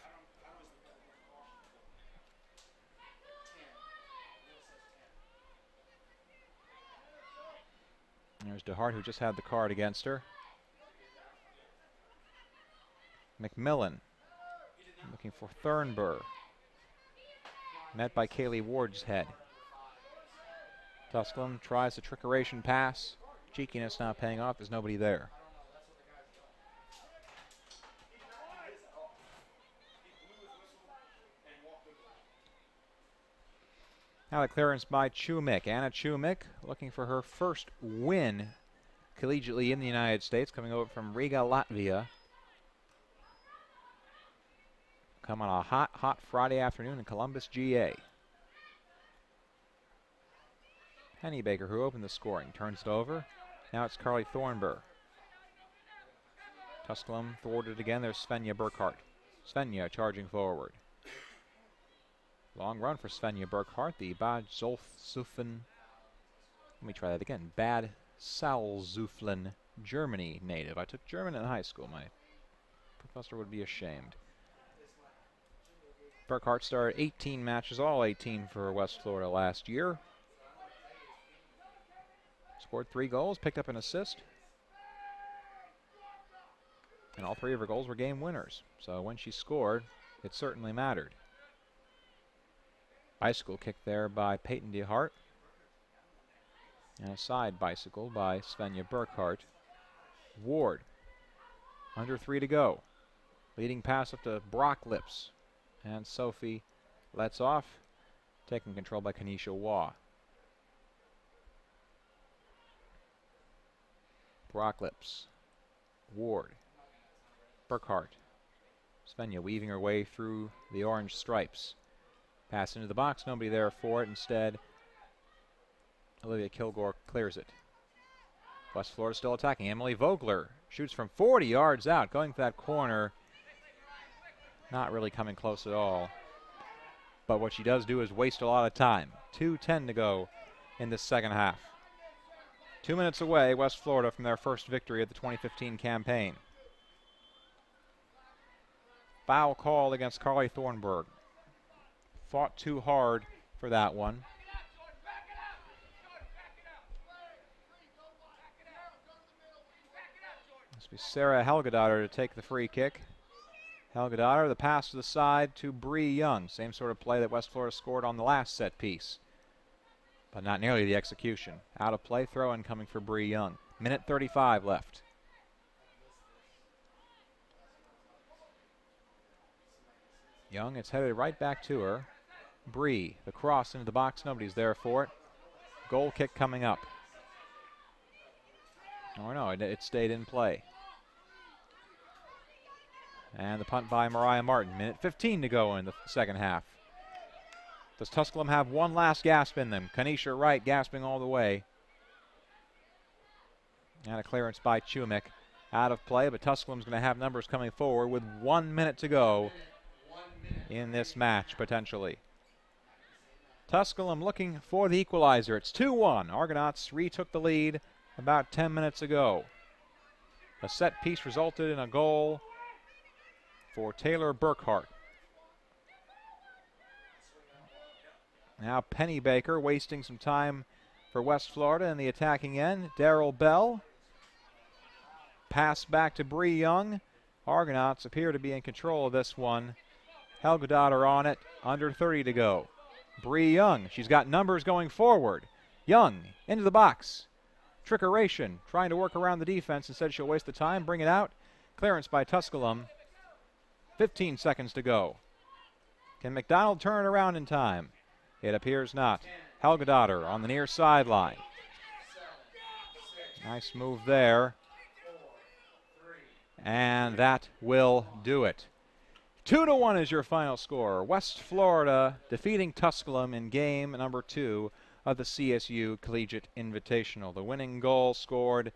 There's DeHart, who just had the card against her. McMillan looking for Thornburg. Met by Kaylee Ward's head. Tusculum tries the trickeration pass. Cheekiness not paying off. There's nobody there. Now the clearance by Chumik. Anna Chumik looking for her first win collegiately in the United States, coming over from Riga, Latvia. Come on a hot, hot Friday afternoon in Columbus, GA. Pennybaker, who opened the scoring, turns it over. Now it's Carly Thornburg. Tusculum thwarted again. There's Svenja Burkhart. Svenja charging forward. Long run for Svenja Burkhart, the Bad Salzuflen. Let me try that again. Bad Salzuflen, Germany native. I took German in high school. My professor would be ashamed. Burkhart started 18 matches, all 18 for West Florida last year. Scored 3 goals, picked up an assist. And all 3 of her goals were game winners. So when she scored, it certainly mattered. Bicycle kick there by Peyton DeHart. And a side bicycle by Svenja Burkhart. Ward, under 3 to go. Leading pass up to Brock Lips. And Sophie lets off, taken control by Kenesha Waugh. Brock Lips. Ward. Burkhart. Svenja weaving her way through the orange stripes. Pass into the box, nobody there for it. Instead, Olivia Kilgore clears it. West Florida still attacking. Emily Vogler Shoots from 40 yards out, going for that corner. Not really coming close at all. But what she does do is waste a lot of time. 2:10 to go in the second half. 2 minutes away, West Florida, from their first victory of the 2015 campaign. Foul call against Carly Thornburg. Fought too hard for that one. Must be Sarah Helgedotter to take the free kick. Helgedotter, the pass to the side to Bree Young. Same sort of play that West Florida scored on the last set piece, but not nearly the execution. Out of play, throw-in coming for Bree Young. Minute 35 left. Young, it's headed right back to her. Bree, the cross into the box, nobody's there for it. Goal kick coming up. Oh no, it stayed in play. And the punt by Mariah Martin. Minute 15 to go in the second half. Does Tusculum have one last gasp in them? Kanisha Wright gasping all the way. And a clearance by Chumik. Out of play, but Tusculum's going to have numbers coming forward with 1 minute to go in this match, potentially. Tusculum looking for the equalizer. It's 2-1. Argonauts retook the lead about 10 minutes ago. A set piece resulted in a goal for Taylor Burkhart. Now Penny Baker wasting some time for West Florida in the attacking end. Daryl Bell. Pass back to Bree Young. Argonauts appear to be in control of this one. Helgedotter on it. Under 30 to go. Bree Young. She's got numbers going forward. Young into the box. Trickeration. Trying to work around the defense. Instead she'll waste the time. Bring it out. Clearance by Tusculum. 15 seconds to go. Can McDonald turn it around in time? It appears not. Helgedotter on the near sideline. Nice move there. And that will do it. 2-1 is your final score. West Florida defeating Tusculum in game number 2 of the CSU Collegiate Invitational. The winning goal scored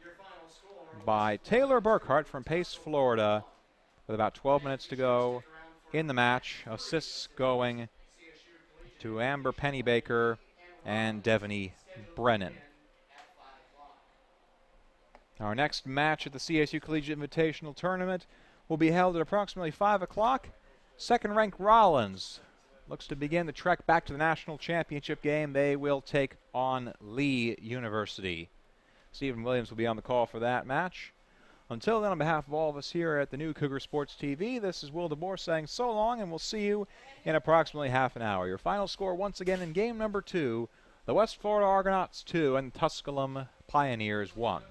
by Taylor Burkhart from Pace, Florida, with about 12 minutes to go in the match. Assists going to Amber Pennybaker and Devaney Brennan. Our next match at the CSU Collegiate Invitational Tournament will be held at approximately 5 o'clock. Second-ranked Rollins looks to begin the trek back to the national championship game. They will take on Lee University. Stephen Williams will be on the call for that match. Until then, on behalf of all of us here at the new Cougar Sports TV, this is Will DeBoer saying so long, and we'll see you in approximately half an hour. Your final score once again in game number 2, the West Florida Argonauts 2 and Tusculum Pioneers 1.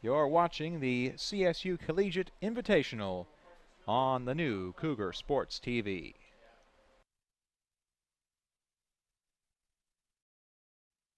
You're watching the CSU Collegiate Invitational on the new Cougar Sports TV.